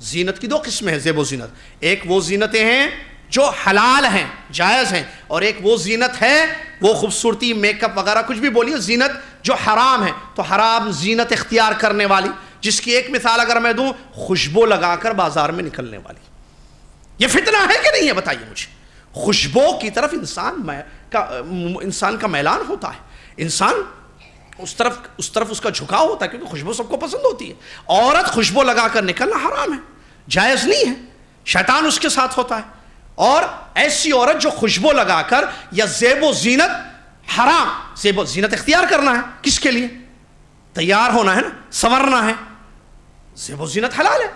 زینت کی دو قسمیں ہیں زیب و زینت. ایک وہ زینتیں ہیں جو حلال ہیں، جائز ہیں، اور ایک وہ زینت ہے، وہ خوبصورتی، میک اپ وغیرہ کچھ بھی بولیے، زینت جو حرام ہے. تو حرام زینت اختیار کرنے والی، جس کی ایک مثال اگر میں دوں، خوشبو لگا کر بازار میں نکلنے والی. یہ فتنہ ہے کہ نہیں ہے بتائیے مجھے. خوشبو کی طرف انسان کا میلان ہوتا ہے، انسان اس طرف اس کا جھکاؤ ہوتا ہے، کیونکہ خوشبو سب کو پسند ہوتی ہے. عورت خوشبو لگا کر نکلنا حرام ہے، جائز نہیں ہے، شیطان اس کے ساتھ ہوتا ہے. اور ایسی عورت جو خوشبو لگا کر یا زیب و زینت، حرام زیب و زینت اختیار کرنا ہے، کس کے لیے؟ تیار ہونا ہے نا، سنورنا ہے. زیب و زینت حلال ہے،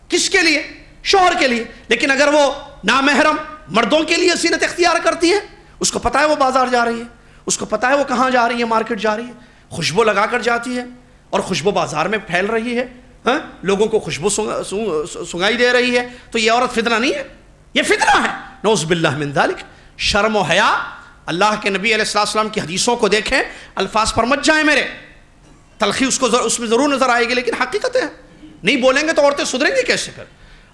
کس کے لیے؟ شوہر کے لیے. لیکن اگر وہ نامحرم مردوں کے لیے زینت اختیار کرتی ہے، اس کو پتہ ہے وہ بازار جا رہی ہے، اس کو پتہ ہے وہ کہاں جا رہی ہے، مارکیٹ جا رہی ہے، خوشبو لگا کر جاتی ہے اور خوشبو بازار میں پھیل رہی ہے، لوگوں کو خوشبو سنگائی دے رہی ہے، تو یہ عورت فتنہ نہیں ہے؟ یہ فتنہ ہے، نعوذ باللہ من ذالک. شرم و حیا، اللہ کے نبی علیہ السلام کی حدیثوں کو دیکھیں، الفاظ پر مت جائیں میرے. تلخی اس میں ضرور نظر آئے گی، لیکن حقیقت ہے، نہیں بولیں گے تو عورتیں سدھریں گی کیسے پھر؟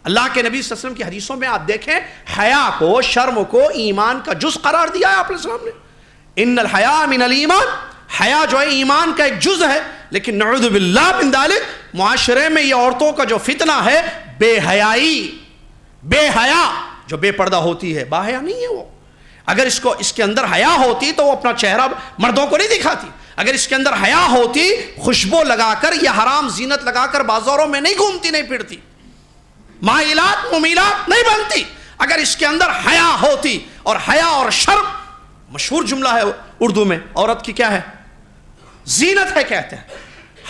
اللہ کے نبی صلی اللہ علیہ وسلم کی حدیثوں میں آپ دیکھیں حیا کو، شرم کو ایمان کا جز قرار دیا ہے آپ علیہ السلام نے. ان الحیاء من الایمان، حیا جو ہے ایمان کا ایک جز ہے. لیکن نعوذ باللہ من ذالک، معاشرے میں یہ عورتوں کا جو فتنہ ہے بے حیائی، بے حیا، جو بے پردہ ہوتی ہے، با حیا نہیں ہے وہ. اگر اس کے اندر حیا ہوتی تو وہ اپنا چہرہ مردوں کو نہیں دکھاتی. اگر اس کے اندر حیا ہوتی، خوشبو لگا کر یا حرام زینت لگا کر بازاروں میں نہیں گھومتی، نہیں پھرتی، مائلات ممیلات نہیں بنتی. اگر اس کے اندر حیا ہوتی. اور حیا اور شرم مشہور جملہ ہے اردو میں، عورت کی کیا ہے؟ زینت ہے کہتے ہیں.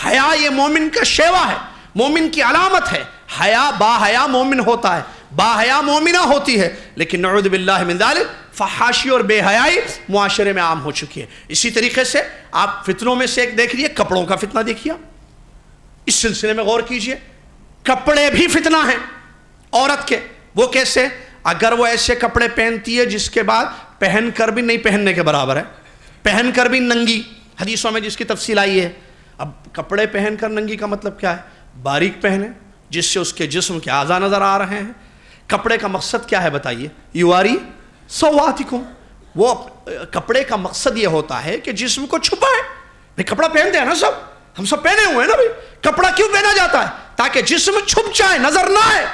حیا یہ مومن کا شیوا ہے، مومن کی علامت ہے. حیا، با حیا مومن ہوتا ہے، با حیا مومنہ ہوتی ہے. لیکن نعوذ باللہ من ذالک فحاشی اور بے حیائی معاشرے میں عام ہو چکی ہے. اسی طریقے سے آپ فتنوں میں سے ایک دیکھ لیے، کپڑوں کا فتنہ دیکھیے. اس سلسلے میں غور کیجئے، کپڑے بھی فتنہ ہیں عورت کے. وہ کیسے؟ اگر وہ ایسے کپڑے پہنتی ہے جس کے بعد پہن کر بھی نہیں پہننے کے برابر ہے، پہن کر بھی ننگی، حدیثوں میں جس کی تفصیل آئی ہے. اب کپڑے پہن کر ننگی کا مطلب کیا ہے؟ باریک پہنے جس سے اس کے جسم کے اعضاء نظر آ رہے ہیں. کپڑے کا مقصد کیا ہے بتائیے؟ یواری سواتکم. وہ کپڑے کا مقصد یہ ہوتا ہے کہ جسم کو چھپائے. بھئی کپڑا پہنتے ہیں نا سب، ہم سب پہنے ہوئے ہیں نا. بھئی کپڑا کیوں پہنا جاتا ہے؟ تاکہ جسم چھپ جائے، نظر نہ آئے،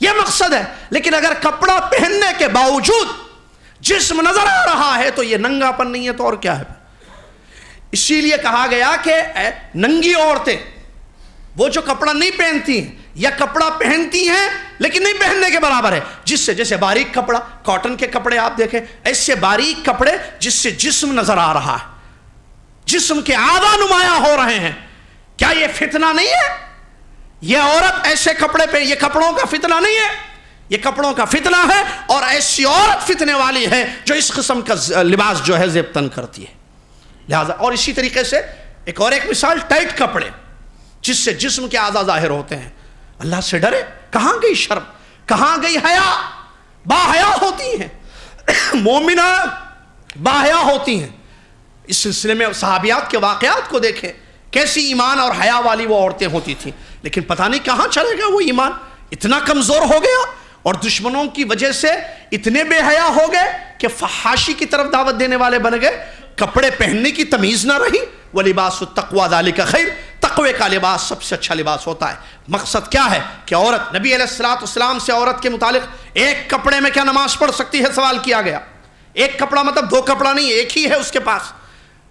یہ مقصد ہے. لیکن اگر کپڑا پہننے کے باوجود جسم نظر آ رہا ہے تو یہ ننگا پن نہیں ہے تو اور کیا ہے؟ اسی لیے کہا گیا کہ ننگی عورتیں وہ جو کپڑا نہیں پہنتی ہیں یا کپڑا پہنتی ہیں لیکن نہیں پہننے کے برابر ہے. جس سے جیسے باریک کپڑا، کاٹن کے کپڑے آپ دیکھیں، ایسے باریک کپڑے جس سے جسم نظر آ رہا ہے، جسم کے اعضاء نمایاں ہو رہے ہیں. کیا یہ فتنہ نہیں ہے؟ یہ عورت ایسے کپڑے پہ، یہ کپڑوں کا فتنہ نہیں ہے، یہ کپڑوں کا فتنہ ہے. اور ایسی عورت فتنے والی ہے جو اس قسم کا لباس جو ہے زیب تن کرتی ہے. لہذا اور اسی طریقے سے ایک مثال، ٹائٹ کپڑے جس سے جسم کے اعضاء ظاہر ہوتے ہیں. اللہ سے ڈرے. کہاں گئی شرم؟ کہاں گئی حیا؟ با حیا ہوتی ہیں مومنہ، با حیا ہوتی ہیں. اس سلسلے میں صحابیات کے واقعات کو دیکھیں، کیسی ایمان اور حیا والی وہ عورتیں ہوتی تھیں. لیکن پتہ نہیں کہاں چلے گا وہ ایمان، اتنا کمزور ہو گیا اور دشمنوں کی وجہ سے اتنے بے حیا ہو گئے کہ فحاشی کی طرف دعوت دینے والے بن گئے. کپڑے پہننے کی تمیز نہ رہی. وَلِبَاسُ التَّقْوَى ذَلِكَ خَيْرٌ، تقوی کا لباس سب سے اچھا لباس ہوتا ہے. مقصد کیا ہے کہ عورت، نبی علیہ السلام سے عورت کے متعلق ایک کپڑے میں کیا نماز پڑھ سکتی ہے سوال کیا گیا. ایک کپڑا مطلب دو کپڑا نہیں، ایک ہی ہے اس کے پاس.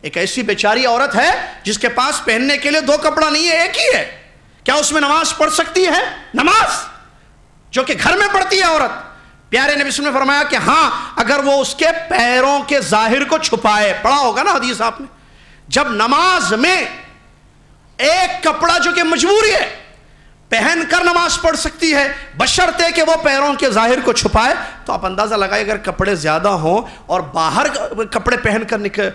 ایک ایسی بیچاری عورت ہے جس کے پاس پہننے کے لیے دو کپڑا نہیں ہے، ایک ہی ہے. کیا اس میں نماز پڑھ سکتی ہے؟ نماز جو کہ گھر میں پڑھتی ہے عورت. پیارے نبی صلی اللہ علیہ وسلم نے فرمایا کہ ہاں، اگر وہ اس کے پیروں کے ظاہر کو چھپائے. پڑھا ہوگا نا حدیث آپ نے. جب نماز میں ایک کپڑا جو کہ مجبوری ہے پہن کر نماز پڑھ سکتی ہے بشرطے کہ وہ پیروں کے ظاہر کو چھپائے. تو آپ اندازہ لگائے اگر کپڑے زیادہ ہوں اور باہر کپڑے پہن کر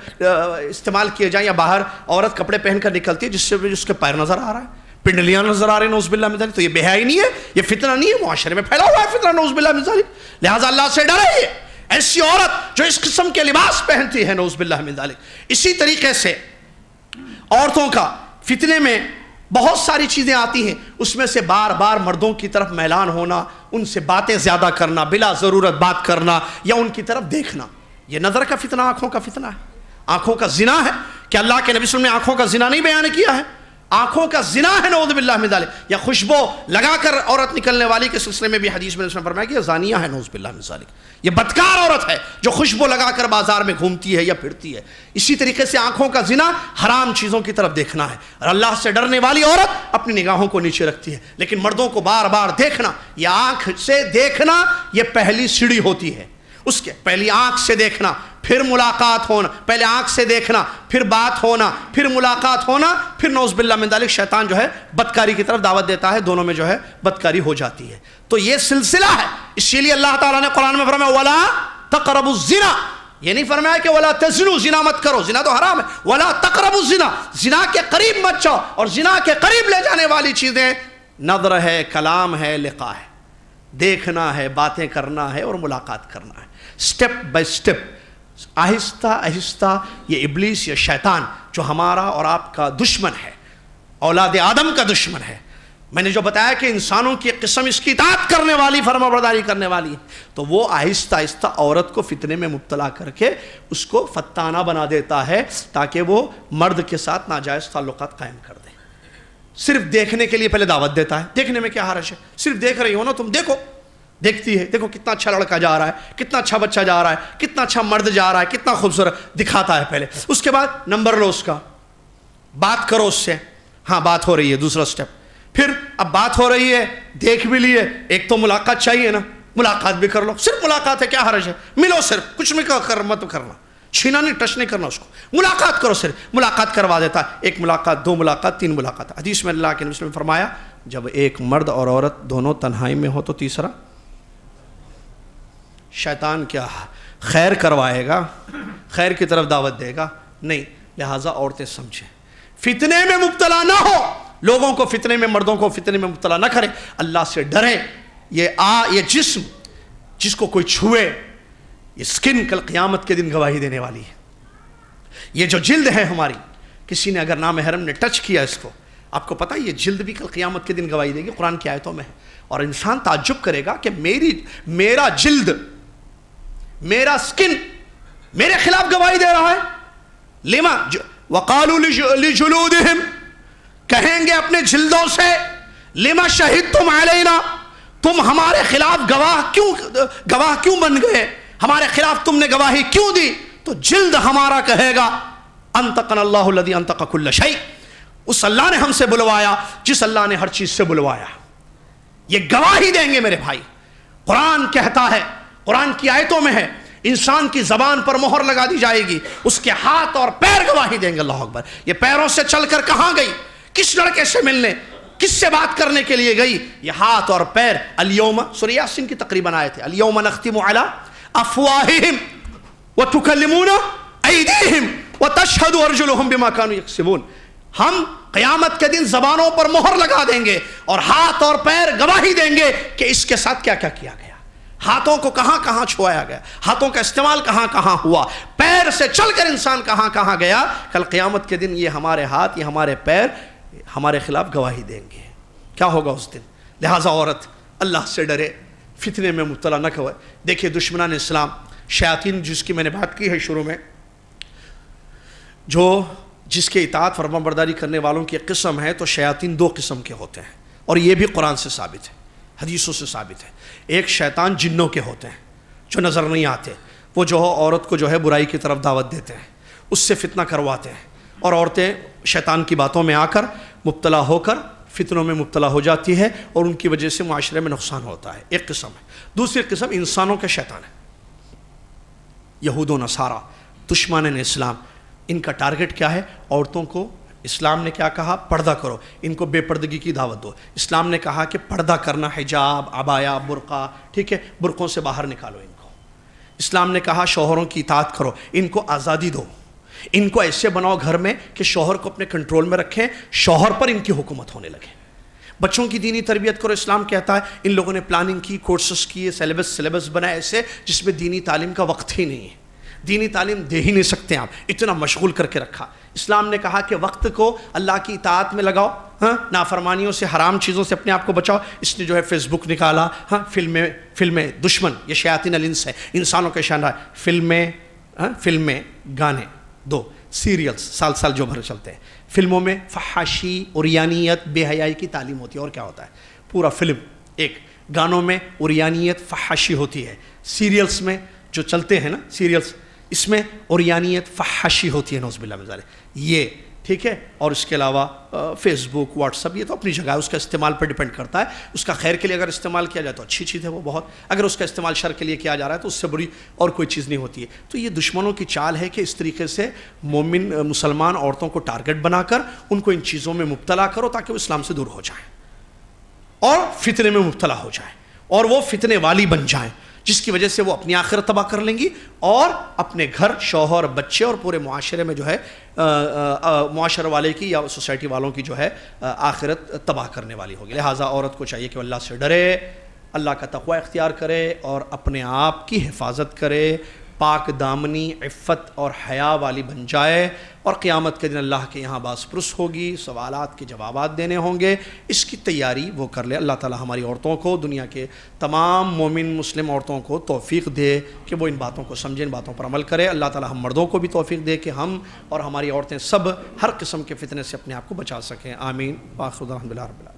استعمال کیے جائیں، یا باہر عورت کپڑے پہن کر نکلتی ہے جس سے اس کے پیر نظر آ رہا ہے، پنڈلیاں نظر آ رہی ہیں، نعوذ باللہ من ذالک، تو یہ بے حیائی نہیں ہے، یہ فتنہ نہیں ہے. معاشرے میں پھیلا ہوا ہے فتنہ، نعوذ باللہ من ذالک. لہٰذا اللہ سے ڈرے ایسی عورت جو اس قسم کے لباس پہنتی ہے، نعوذ باللہ من ذالک. اسی طریقے سے عورتوں کا فتنے میں بہت ساری چیزیں آتی ہیں. اس میں سے بار بار مردوں کی طرف میلان ہونا، ان سے باتیں زیادہ کرنا، بلا ضرورت بات کرنا یا ان کی طرف دیکھنا. یہ نظر کا فتنہ، آنکھوں کا فتنہ ہے. آنکھوں کا زنا ہے کہ اللہ کے نبی صلی اللہ علیہ وسلم نے آنکھوں کا زنا نہیں بیان کیا ہے. آنکھوں کا زنا ہے نعوذ باللہ من ذالک. یا خوشبو لگا کر عورت نکلنے والی کے سلسلے میں بھی حدیث میں نے فرمایا کہ یہ زانیہ ہے نعوذ باللہ من ذالک. یہ بدکار عورت ہے جو خوشبو لگا کر بازار میں گھومتی ہے یا پھرتی ہے. اسی طریقے سے آنکھوں کا زنا حرام چیزوں کی طرف دیکھنا ہے. اور اللہ سے ڈرنے والی عورت اپنی نگاہوں کو نیچے رکھتی ہے. لیکن مردوں کو بار بار دیکھنا، یہ آنکھ سے دیکھنا یہ پہلی سیڑھی ہوتی ہے. اس کے پہلی آنکھ سے دیکھنا، پھر ملاقات ہونا، پہلے آنکھ سے دیکھنا، پھر بات ہونا، پھر ملاقات ہونا، پھر نعوذ باللہ من ذالک شیطان جو ہے بدکاری کی طرف دعوت دیتا ہے. دونوں میں جو ہے بدکاری ہو جاتی ہے. تو یہ سلسلہ ہے. اسی لیے اللہ تعالیٰ نے قرآن میں فرمایا وَلَا تَقْرَبُوا الزِّنَا. یہ نہیں فرمایا کہ وَلَا تَزْنُوا، زنا مت کرو، زنا تو حرام ہے. وَلَا تَقْرَبُوا الزِّنَا، زنا کے قریب مت جاؤ. اور زنا کے قریب لے جانے والی چیزیں نظر ہے، کلام ہے، لقاء ہے، دیکھنا ہے، باتیں کرنا ہے اور ملاقات کرنا ہے. سٹیپ بائی سٹیپ، آہستہ آہستہ. یہ ابلیس، یہ شیطان جو ہمارا اور آپ کا دشمن ہے، اولاد آدم کا دشمن ہے. میں نے جو بتایا کہ انسانوں کی ایک قسم اس کی اطاعت کرنے والی، فرما برداری کرنے والی، تو وہ آہستہ آہستہ عورت کو فتنے میں مبتلا کر کے اس کو فتانہ بنا دیتا ہے تاکہ وہ مرد کے ساتھ ناجائز تعلقات قائم کر دے. صرف دیکھنے کے لیے پہلے دعوت دیتا ہے. دیکھنے میں کیا حرج ہے؟ صرف دیکھ رہی ہو نا تم، دیکھو. دیکھتی ہے، دیکھو کتنا اچھا لڑکا جا رہا ہے، کتنا اچھا بچہ جا رہا ہے، کتنا اچھا مرد جا رہا ہے، کتنا خوبصورت دکھاتا ہے پہلے. اس کے بعد نمبر لو اس کا، بات کرو اس سے. ہاں بات ہو رہی ہے، دوسرا سٹیپ. پھر اب بات ہو رہی ہے، دیکھ بھی لیے، ایک تو ملاقات چاہیے نا، ملاقات بھی کر لو. صرف ملاقات ہے، کیا حرج ہے؟ ملو، صرف کچھ نہیں مت کرنا، چھینا نہیں، ٹچ نہیں کرنا اس کو. ملاقات کرو، صرف ملاقات کروا دیتا ہے. ایک ملاقات، دو ملاقات، تین ملاقات. حدیث میں اللہ کے نبی نے فرمایا جب ایک مرد اور عورت دونوں تنہائی میں ہو تو تیسرا شیطان کیا خیر کروائے گا، خیر کی طرف دعوت دے گا نہیں. لہٰذا عورتیں سمجھیں، فتنے میں مبتلا نہ ہو، لوگوں کو فتنے میں، مردوں کو فتنے میں مبتلا نہ کریں. اللہ سے ڈریں. یہ جسم جس کو کوئی چھوئے، یہ سکن کل قیامت کے دن گواہی دینے والی ہے. یہ جو جلد ہے ہماری، کسی نے اگر نامحرم نے ٹچ کیا اس کو، آپ کو پتہ یہ جلد بھی کل قیامت کے دن گواہی دے گی. قرآن کی آیتوں میں ہے. اور انسان تعجب کرے گا کہ میرا جلد، میرا سکن میرے خلاف گواہی دے رہا ہے. لما وقالوا لجلودہم، کہیں گے اپنے جلدوں سے، لما شہدتم علینا، تم ہمارے خلاف گواہ کیوں بن گئے، ہمارے خلاف تم نے گواہی کیوں دی؟ تو جلد ہمارا کہے گا انطقنا اللہ الذی انطق کل شیء، اس اللہ نے ہم سے بلوایا جس اللہ نے ہر چیز سے بلوایا. یہ گواہی دیں گے میرے بھائی. قرآن کہتا ہے، قرآن کی آیتوں میں ہے، انسان کی زبان پر مہر لگا دی جائے گی، اس کے ہاتھ اور پیر گواہی دیں گے. اللہ اکبر. یہ پیروں سے چل کر کہاں گئی، کس لڑکے سے ملنے، کس سے بات کرنے کے لیے گئی؟ یہ ہاتھ اور پیر. الیوم، سورہ یاسین کی تقریباً آیت ہے، الیوم نختم علی افواہہم وتکلمونا ایدیہم وتشہد ارجلہم بما کانوا یکسبون. ہم قیامت کے دن زبانوں پر مہر لگا دیں گے اور ہاتھ اور پیر گواہی دیں گے کہ اس کے ساتھ کیا کیا کیا گیا، ہاتھوں کو کہاں کہاں چھویا گیا، ہاتھوں کا استعمال کہاں کہاں ہوا، پیر سے چل کر انسان کہاں کہاں گیا. کل قیامت کے دن یہ ہمارے ہاتھ، یہ ہمارے پیر ہمارے خلاف گواہی دیں گے. کیا ہوگا اس دن؟ لہٰذا عورت اللہ سے ڈرے، فتنے میں مبتلا نہ ہوئے. دیکھیے دشمنان اسلام، شیاطین، جس کی میں نے بات کی ہے شروع میں، جس کے اطاعت فرما برداری کرنے والوں کی ایک قسم ہے، تو شیاطین دو قسم کے ہوتے ہیں، اور یہ بھی قرآن سے ثابت ہے، حدیثوں سے ثابت ہے. ایک شیطان جنوں کے ہوتے ہیں جو نظر نہیں آتے، وہ جو ہے عورت کو جو ہے برائی کی طرف دعوت دیتے ہیں، اس سے فتنہ کرواتے ہیں، اور عورتیں شیطان کی باتوں میں آ کر مبتلا ہو کر فتنوں میں مبتلا ہو جاتی ہے، اور ان کی وجہ سے معاشرے میں نقصان ہوتا ہے. ایک قسم ہے. دوسری قسم انسانوں کے شیطان ہے، یہود و نصارہ، دشمنان اسلام. ان کا ٹارگٹ کیا ہے؟ عورتوں کو اسلام نے کیا کہا؟ پردہ کرو. ان کو بے پردگی کی دعوت دو. اسلام نے کہا کہ پردہ کرنا، حجاب، عبایا، برقع، ٹھیک ہے، برقعوں سے باہر نکالو ان کو. اسلام نے کہا شوہروں کی اطاعت کرو، ان کو آزادی دو، ان کو ایسے بناؤ گھر میں کہ شوہر کو اپنے کنٹرول میں رکھیں، شوہر پر ان کی حکومت ہونے لگے. بچوں کی دینی تربیت کرو. اسلام کہتا ہے ان لوگوں نے پلاننگ کی، کورسز کیے، سلیبس بنائے ایسے جس میں دینی تعلیم کا وقت ہی نہیں ہے. دینی تعلیم دے ہی نہیں سکتے آپ، اتنا مشغول کر کے رکھا. اسلام نے کہا کہ وقت کو اللہ کی اطاعت میں لگاؤ، ہاں، نافرمانیوں سے، حرام چیزوں سے اپنے آپ کو بچاؤ. اس نے جو ہے فیس بک نکالا، ہاں، فلمیں دشمن، یہ شیاطین الانس ہے، انسانوں کے شان. فلمیں، گانے، دو سیریلز سال جو بھر چلتے ہیں. فلموں میں فحاشی، عریانیت، بے حیائی کی تعلیم ہوتی ہے. اور کیا ہوتا ہے؟ پورا فلم ایک. گانوں میں عریانیت، فحاشی ہوتی ہے. سیریلز میں جو چلتے ہیں نا سیریلز، اس میں عریانیت، فحاشی ہوتی ہے، نعوذ باللہ من ذالک. یہ ٹھیک ہے. اور اس کے علاوہ فیس بک، واٹس ایپ، یہ تو اپنی جگہ ہے، اس کا استعمال پر ڈیپینڈ کرتا ہے. اس کا خیر کے لیے اگر استعمال کیا جائے تو اچھی چیز ہے وہ بہت. اگر اس کا استعمال شر کے لیے کیا جا رہا ہے تو اس سے بری اور کوئی چیز نہیں ہوتی ہے. تو یہ دشمنوں کی چال ہے کہ اس طریقے سے مومن مسلمان عورتوں کو ٹارگٹ بنا کر ان کو ان چیزوں میں مبتلا کرو تاکہ وہ اسلام سے دور ہو جائیں اور فتنے میں مبتلا ہو جائیں اور وہ فتنے والی بن جائیں، جس کی وجہ سے وہ اپنی آخرت تباہ کر لیں گی اور اپنے گھر، شوہر، بچے اور پورے معاشرے میں جو ہے معاشرے والے کی یا سوسائٹی والوں کی جو ہے آخرت تباہ کرنے والی ہوگی. لہٰذا عورت کو چاہیے کہ اللہ سے ڈرے، اللہ کا تقوی اختیار کرے اور اپنے آپ کی حفاظت کرے پاک دامنی، عفت اور حیا والی بن جائے، اور قیامت کے دن اللہ کے یہاں باس پرس ہوگی، سوالات کے جوابات دینے ہوں گے، اس کی تیاری وہ کر لے۔ اللہ تعالی ہماری عورتوں کو، دنیا کے تمام مومن مسلم عورتوں کو توفیق دے کہ وہ ان باتوں کو سمجھیں، ان باتوں پر عمل کرے۔ اللہ تعالی ہم مردوں کو بھی توفیق دے کہ ہم اور ہماری عورتیں سب ہر قسم کے فتنے سے اپنے آپ کو بچا سکیں۔ آمین۔ وآخر دعوانا الحمد للہ رب العالمین۔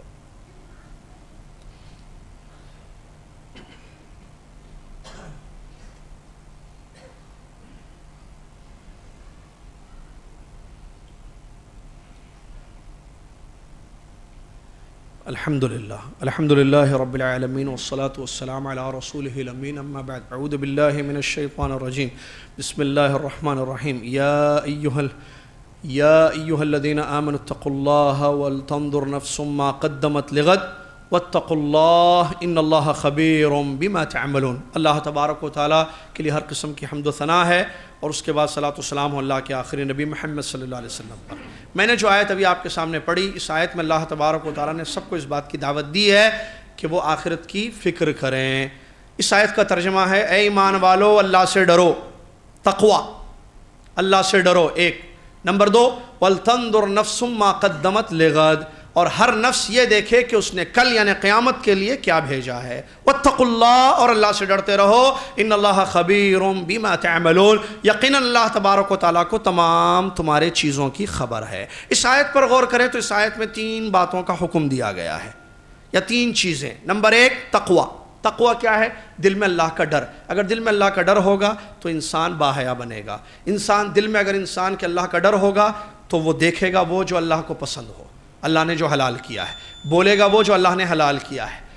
الحمد للہ رب العالمین والصلاة والسلام علی رسولہ الامین، اما بعد، اعوذ باللہ من الشیطان الرجیم، بسم اللہ الرحمن الرحیم۔ یا ایہا الذین آمنوا اتقوا اللہ ولتنظر نفس ما قدمت لغد واتقوا اللہ ان اللہ خبیر بما تعملون۔ اللہ تبارک و تعالیٰ کے لیے ہر قسم کی حمد و ثنا ہے، اور اس کے بعد صلاۃ و سلام اللہ کے آخری نبی محمد صلی اللہ علیہ وسلم پر۔ میں نے جو آیت ابھی آپ کے سامنے پڑھی، اس آیت میں اللہ تبارک و تعالیٰ نے سب کو اس بات کی دعوت دی ہے کہ وہ آخرت کی فکر کریں۔ اس آیت کا ترجمہ ہے، اے ایمان والو اللہ سے ڈرو، تقوی، اللہ سے ڈرو، ایک۔ نمبر دو، وَلْتَنْظُرْ نَفْسٌ مَا قَدَّمَتْ لِغَدٍ، اور ہر نفس یہ دیکھے کہ اس نے کل یعنی قیامت کے لیے کیا بھیجا ہے۔ وَاتَّقُوا اللَّهَ، اور اللہ سے ڈرتے رہو، إِنَّ اللَّهَ خَبِيرٌ بِمَا تَعْمَلُونَ، یقیناً اللہ تبارک و تعالیٰ کو تمام تمہارے چیزوں کی خبر ہے۔ اس آیت پر غور کریں تو اس آیت میں 3 باتوں کا حکم دیا گیا ہے، یا 3 چیزیں۔ نمبر 1، تقوی۔ تقوی کیا ہے؟ دل میں اللہ کا ڈر۔ اگر دل میں اللہ کا ڈر ہوگا تو انسان باحیا بنے گا۔ دل میں اگر انسان کے اللہ کا ڈر ہوگا تو وہ دیکھے گا وہ جو اللہ کو پسند ہو، اللہ نے جو حلال کیا ہے، بولے گا وہ جو اللہ نے حلال کیا ہے،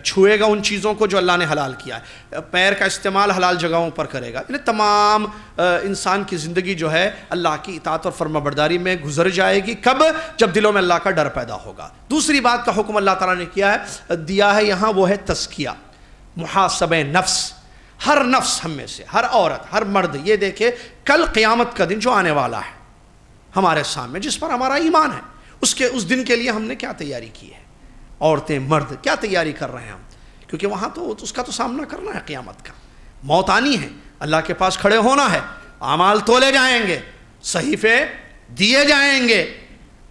چھوئے گا ان چیزوں کو جو اللہ نے حلال کیا ہے، پیر کا استعمال حلال جگہوں پر کرے گا۔ یعنی تمام انسان کی زندگی جو ہے اللہ کی اطاعت اور فرما برداری میں گزر جائے گی۔ کب؟ جب دلوں میں اللہ کا ڈر پیدا ہوگا۔ دوسری بات کا حکم اللہ تعالیٰ نے دیا ہے یہاں، وہ ہے تزکیہ، محاسبہ نفس۔ ہر نفس ہم میں سے، ہر عورت، ہر مرد یہ دیکھے کل قیامت کا دن جو آنے والا ہے ہمارے سامنے، جس پر ہمارا ایمان ہے، اس دن کے لیے ہم نے کیا تیاری کی ہے۔ عورتیں، مرد کیا تیاری کر رہے ہیں ہم، کیونکہ وہاں تو اس کا تو سامنا کرنا ہے، قیامت کا، موت آنی ہے، اللہ کے پاس کھڑے ہونا ہے، اعمال تولے جائیں گے، صحیفے دیے جائیں گے۔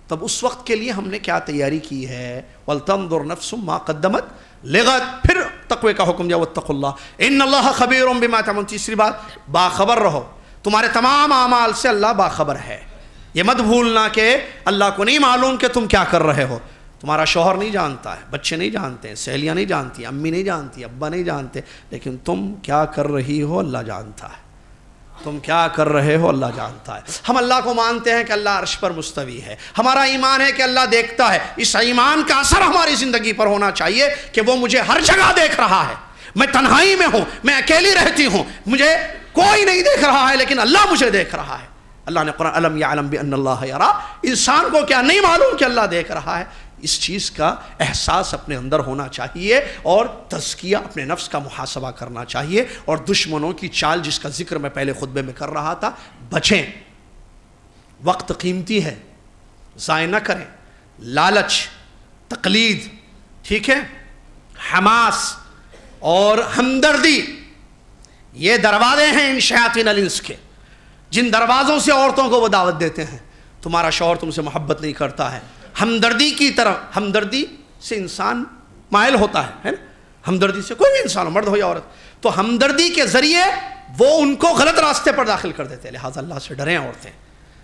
تب اس وقت کے لیے ہم نے کیا تیاری کی ہے۔ وَلْتَنْظُرْ نَفْسٌ مَا قَدَّمَتْ لِغَدٍ، پھر تقوی کا حکم دیا، وَاتَّقُوا اللَّهَ إِنَّ اللَّهَ خَبِيرٌ بِمَا تَعْمَلُونَ۔ تیسری بات، باخبر رہو، تمہارے تمام اعمال سے اللہ باخبر ہے۔ یہ مت بھولنا کہ اللہ کو نہیں معلوم کہ تم کیا کر رہے ہو۔ تمہارا شوہر نہیں جانتا ہے، بچے نہیں جانتے ہیں، سہیلیاں نہیں جانتی، امی نہیں جانتی، ابا نہیں جانتے، لیکن تم کیا کر رہی ہو اللہ جانتا ہے، تم کیا کر رہے ہو اللہ جانتا ہے۔ ہم اللہ کو مانتے ہیں کہ اللہ عرش پر مستوی ہے، ہمارا ایمان ہے کہ اللہ دیکھتا ہے۔ اس ایمان کا اثر ہماری زندگی پر ہونا چاہیے کہ وہ مجھے ہر جگہ دیکھ رہا ہے۔ میں تنہائی میں ہوں، میں اکیلی رہتی ہوں، مجھے کوئی نہیں دیکھ رہا ہے، لیکن اللہ مجھے دیکھ رہا ہے۔ اللہ نے قرآن الم یعلم بان اللہ یرا، انسان کو کیا نہیں معلوم کہ اللہ دیکھ رہا ہے؟ اس چیز کا احساس اپنے اندر ہونا چاہیے، اور تزکیہ، اپنے نفس کا محاسبہ کرنا چاہیے، اور دشمنوں کی چال جس کا ذکر میں پہلے خطبے میں کر رہا تھا، بچیں۔ وقت قیمتی ہے، ضائع نہ کریں۔ لالچ، تقلید، ٹھیک ہے، حماس اور ہمدردی، یہ دروازے ہیں ان شیاطین الانس کے، جن دروازوں سے عورتوں کو وہ دعوت دیتے ہیں۔ تمہارا شوہر تم سے محبت نہیں کرتا ہے، ہمدردی کی طرف، ہمدردی سے انسان مائل ہوتا ہے نا، ہمدردی سے کوئی بھی انسان ہو، مرد ہو یا عورت، تو ہمدردی کے ذریعے وہ ان کو غلط راستے پر داخل کر دیتے ہیں۔ لہٰذا اللہ سے ڈریں عورتیں،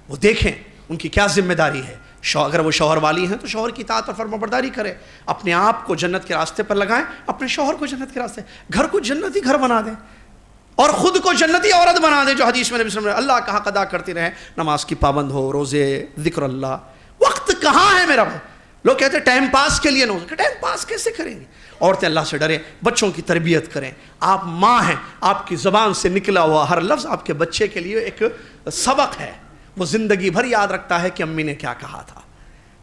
وہ دیکھیں ان کی کیا ذمہ داری ہے۔ اگر وہ شوہر والی ہیں تو شوہر کی اطاعت اور فرما برداری کریں، اپنے آپ کو جنت کے راستے پر لگائیں، اپنے شوہر کو جنت کے راستے، گھر کو جنتی گھر بنا دیں، اور خود کو جنتی عورت بنا دیں، جو حدیث میں نبی صلی اللہ علیہ وسلم نے اللہ کا حق ادا کرتی رہیں، نماز کی پابند ہو، روزے، ذکر اللہ۔ وقت کہاں ہے میرا بھائی؟ لوگ کہتے ہیں ٹائم پاس کے لیے، کہ ٹائم پاس کیسے کریں گے؟ عورتیں اللہ سے ڈریں، بچوں کی تربیت کریں۔ آپ ماں ہیں، آپ کی زبان سے نکلا ہوا ہر لفظ آپ کے بچے کے لیے ایک سبق ہے، وہ زندگی بھر یاد رکھتا ہے کہ امی نے کیا کہا تھا۔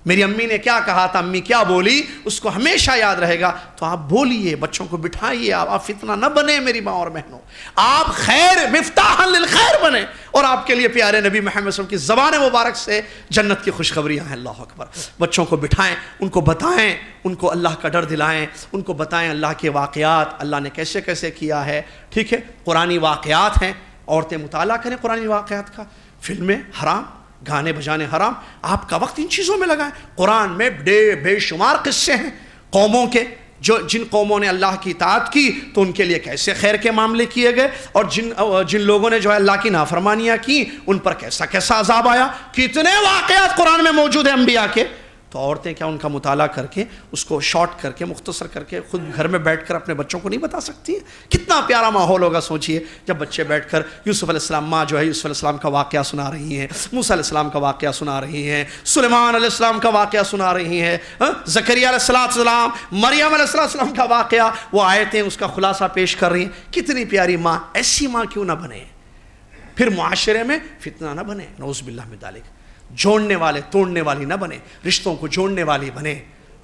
میری امی نے کیا کہا تھا، امی کیا بولی، اس کو ہمیشہ یاد رہے گا. تو آپ بولیے، بچوں کو بٹھائیے. آپ فتنہ نہ بنے میری ماں اور بہنوں. آپ خیر مفتاح للخیر بنے، اور آپ کے لیے پیارے نبی محمد صلی اللہ علیہ وسلم کی زبان مبارک سے جنت کی خوشخبریاں ہیں. اللہ اکبر. بچوں کو بٹھائیں، ان کو بتائیں، ان کو اللہ کا ڈر دلائیں، ان کو بتائیں اللہ کے واقعات، اللہ نے کیسے کیسے کیا ہے. ٹھیک ہے، قرآنی واقعات ہیں، عورتیں مطالعہ کریں قرآنی واقعات کا. فلمیں حرام، گانے بجانے حرام. آپ کا وقت ان چیزوں میں لگائیں. قرآن میں بے شمار قصے ہیں قوموں کے، جن قوموں نے اللہ کی اطاعت کی تو ان کے لیے کیسے خیر کے معاملے کیے گئے، اور جن لوگوں نے جو ہے اللہ کی نافرمانیاں کی ان پر کیسا کیسا عذاب آیا. کتنے واقعات قرآن میں موجود ہیں انبیاء کے. تو عورتیں کیا ان کا مطالعہ کر کے اس کو شارٹ کر کے مختصر کر کے خود گھر میں بیٹھ کر اپنے بچوں کو نہیں بتا سکتی ہیں؟ کتنا پیارا ماحول ہوگا. سوچئے جب بچے بیٹھ کر یوسف علیہ السلام، ماں جو ہے یوسف علیہ السلام کا واقعہ سنا رہی ہیں، موسیٰ علیہ السلام کا واقعہ سنا رہی ہیں، سلیمان علیہ السلام کا واقعہ سنا رہی ہیں، زکریا علیہ السلام، مریم علیہ السلام کا واقعہ، وہ آیتیں اس کا خلاصہ پیش کر رہی ہیں. کتنی پیاری ماں. ایسی ماں کیوں نہ بنے؟ پھر معاشرے میں فتنہ نہ بنے. نعوذ باللہ من ذالک. جوڑنے والے توڑنے والی نہ بنے، رشتوں کو جوڑنے والی بنے.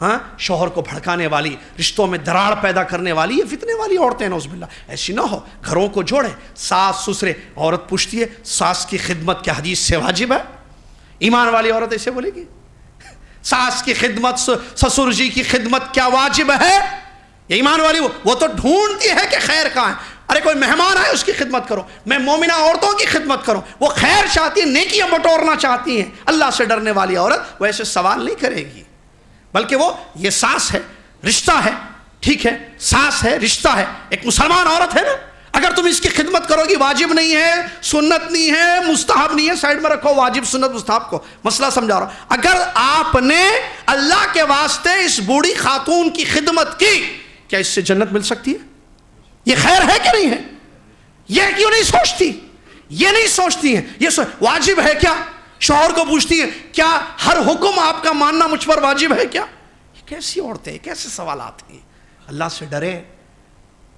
ہاں، شوہر کو بھڑکانے والی، رشتوں میں دراڑ پیدا کرنے والی، یہ فتنے والی عورتیں. نعوذ باللہ. ایسی نہ ہو. گھروں کو جوڑے. ساس سسرے. عورت پوچھتی ہے ساس کی خدمت کیا حدیث سے واجب ہے؟ ایمان والی عورت ایسے بولے گی؟ ساس کی خدمت، سسر جی کی خدمت کیا واجب ہے؟ یہ ایمان والی وہ تو ڈھونڈتی ہے کہ خیر کہاں ہے. ارے کوئی مہمان آئے اس کی خدمت کرو. میں مومنہ عورتوں کی خدمت کروں. وہ خیر چاہتی ہیں، نیکیاں بٹورنا چاہتی ہیں. اللہ سے ڈرنے والی عورت وہ ایسے سوال نہیں کرے گی، بلکہ وہ یہ ساس ہے، رشتہ ہے. ٹھیک ہے، ساس ہے، رشتہ ہے، ایک مسلمان عورت ہے نا. اگر تم اس کی خدمت کرو گی، واجب نہیں ہے، سنت نہیں ہے، مستحب نہیں ہے، سائڈ میں رکھو واجب سنت مستحب کو. مسئلہ سمجھا رہا ہوں. اگر آپ نے اللہ کے واسطے اس بوڑھی خاتون کی خدمت کی، کیا اس سے جنت مل سکتی ہے؟ یہ خیر ہے کہ نہیں ہے؟ یہ کیوں نہیں سوچتی؟ یہ نہیں سوچتی ہیں. یہ واجب ہے کیا؟ شوہر کو پوچھتی ہیں کیا ہر حکم آپ کا ماننا مجھ پر واجب ہے کیا؟ یہ کیسی عورتیں، کیسے سوالات ہیں؟ اللہ سے ڈریں،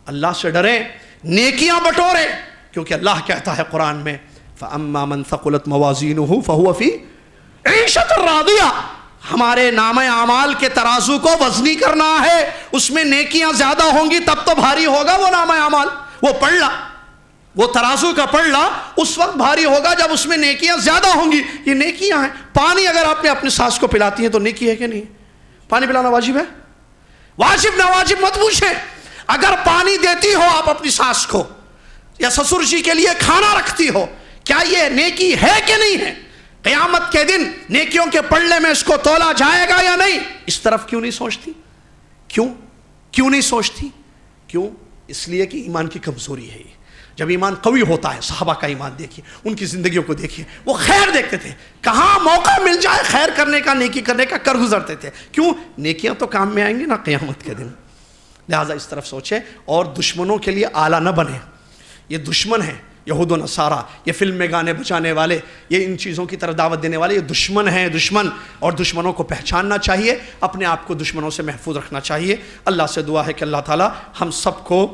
اللہ سے ڈریں، نیکیاں بٹورے. کیونکہ اللہ کہتا ہے قرآن میں فَأَمَّا مَنْ ثَقُلَتْ مَوَازِينُهُ فَهُوَ فِي عِيشَةٍ رَاضِيَةٍ. ہمارے نامہ اعمال کے ترازو کو وزنی کرنا ہے، اس میں نیکیاں زیادہ ہوں گی تب تو بھاری ہوگا وہ نامہ اعمال. وہ پڑھ لا، وہ ترازو کا پڑھ لا، اس وقت بھاری ہوگا جب اس میں نیکیاں زیادہ ہوں گی. یہ نیکیاں ہیں. پانی اگر آپ نے اپنی ساس کو پلاتی ہیں تو نیکی ہے کہ نہیں؟ پانی پلانا واجب ہے؟ واجب نہ واجب مت پوچھیں. اگر پانی دیتی ہو آپ اپنی ساس کو، یا سسر جی کے لیے کھانا رکھتی ہو، کیا یہ نیکی ہے کہ نہیں ہے؟ قیامت کے دن نیکیوں کے پلڑے میں اس کو تولا جائے گا یا نہیں؟ اس طرف کیوں نہیں سوچتی؟ کیوں نہیں سوچتی؟ کیوں؟ اس لیے کہ ایمان کی کمزوری ہے. جب ایمان قوی ہوتا ہے، صحابہ کا ایمان دیکھیے، ان کی زندگیوں کو دیکھیے، وہ خیر دیکھتے تھے، کہاں موقع مل جائے خیر کرنے کا، نیکی کرنے کا کر گزرتے تھے. کیوں؟ نیکیاں تو کام میں آئیں گی نا قیامت کے دن. لہٰذا اس طرف سوچیں، اور دشمنوں کے لیے آلہ نہ بنے. یہ دشمن ہیں، یہود و نصارہ، یہ فلم میں گانے بجانے والے، یہ ان چیزوں کی طرف دعوت دینے والے، یہ دشمن ہیں، دشمن. اور دشمنوں کو پہچاننا چاہیے، اپنے آپ کو دشمنوں سے محفوظ رکھنا چاہیے. اللہ سے دعا ہے کہ اللہ تعالیٰ ہم سب کو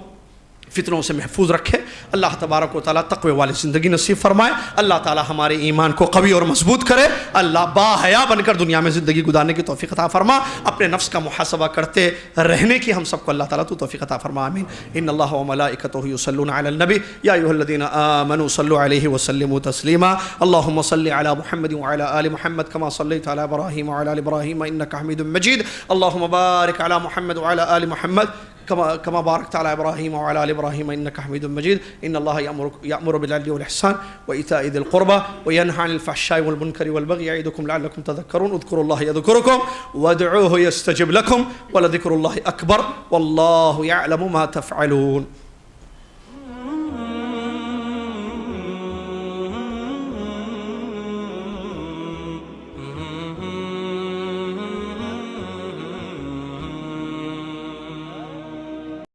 فتنوں سے محفوظ رکھے. اللہ تبارک و تعالیٰ تقوی والی زندگی نصیب فرمائے. اللہ تعالیٰ ہمارے ایمان کو قوی اور مضبوط کرے. اللہ با حیا بن کر دنیا میں زندگی گزارنے کی توفیق عطا فرما. اپنے نفس کا محاسبہ کرتے رہنے کی ہم سب کو اللہ تعالیٰ تو توفیق عطا فرما. آمین. ان اللہ و ملائکتہ یصلون علی النبی یا ایھا الذین آمنوا صلوا علیہ وسلموا تسلیما. اللهم صل علی محمد وعلی آل محمد كما صلیت علی ابراہیم وعلی آل ابراہیم انک حمید مجید. اللهم بارک علی محمد وعلی آل محمد كما باركت على إبراهيم وعلى آل إبراهيم إنك حميد مجيد. إن الله يأمر بالعدل والإحسان وإيتاء ذي القربى وينهى عن الفحشاء والمنكر والبغي يعظكم لعلكم تذكرون. اذكروا الله يذكركم وادعوه يستجب لكم ولذكر الله أكبر والله يعلم ما تفعلون.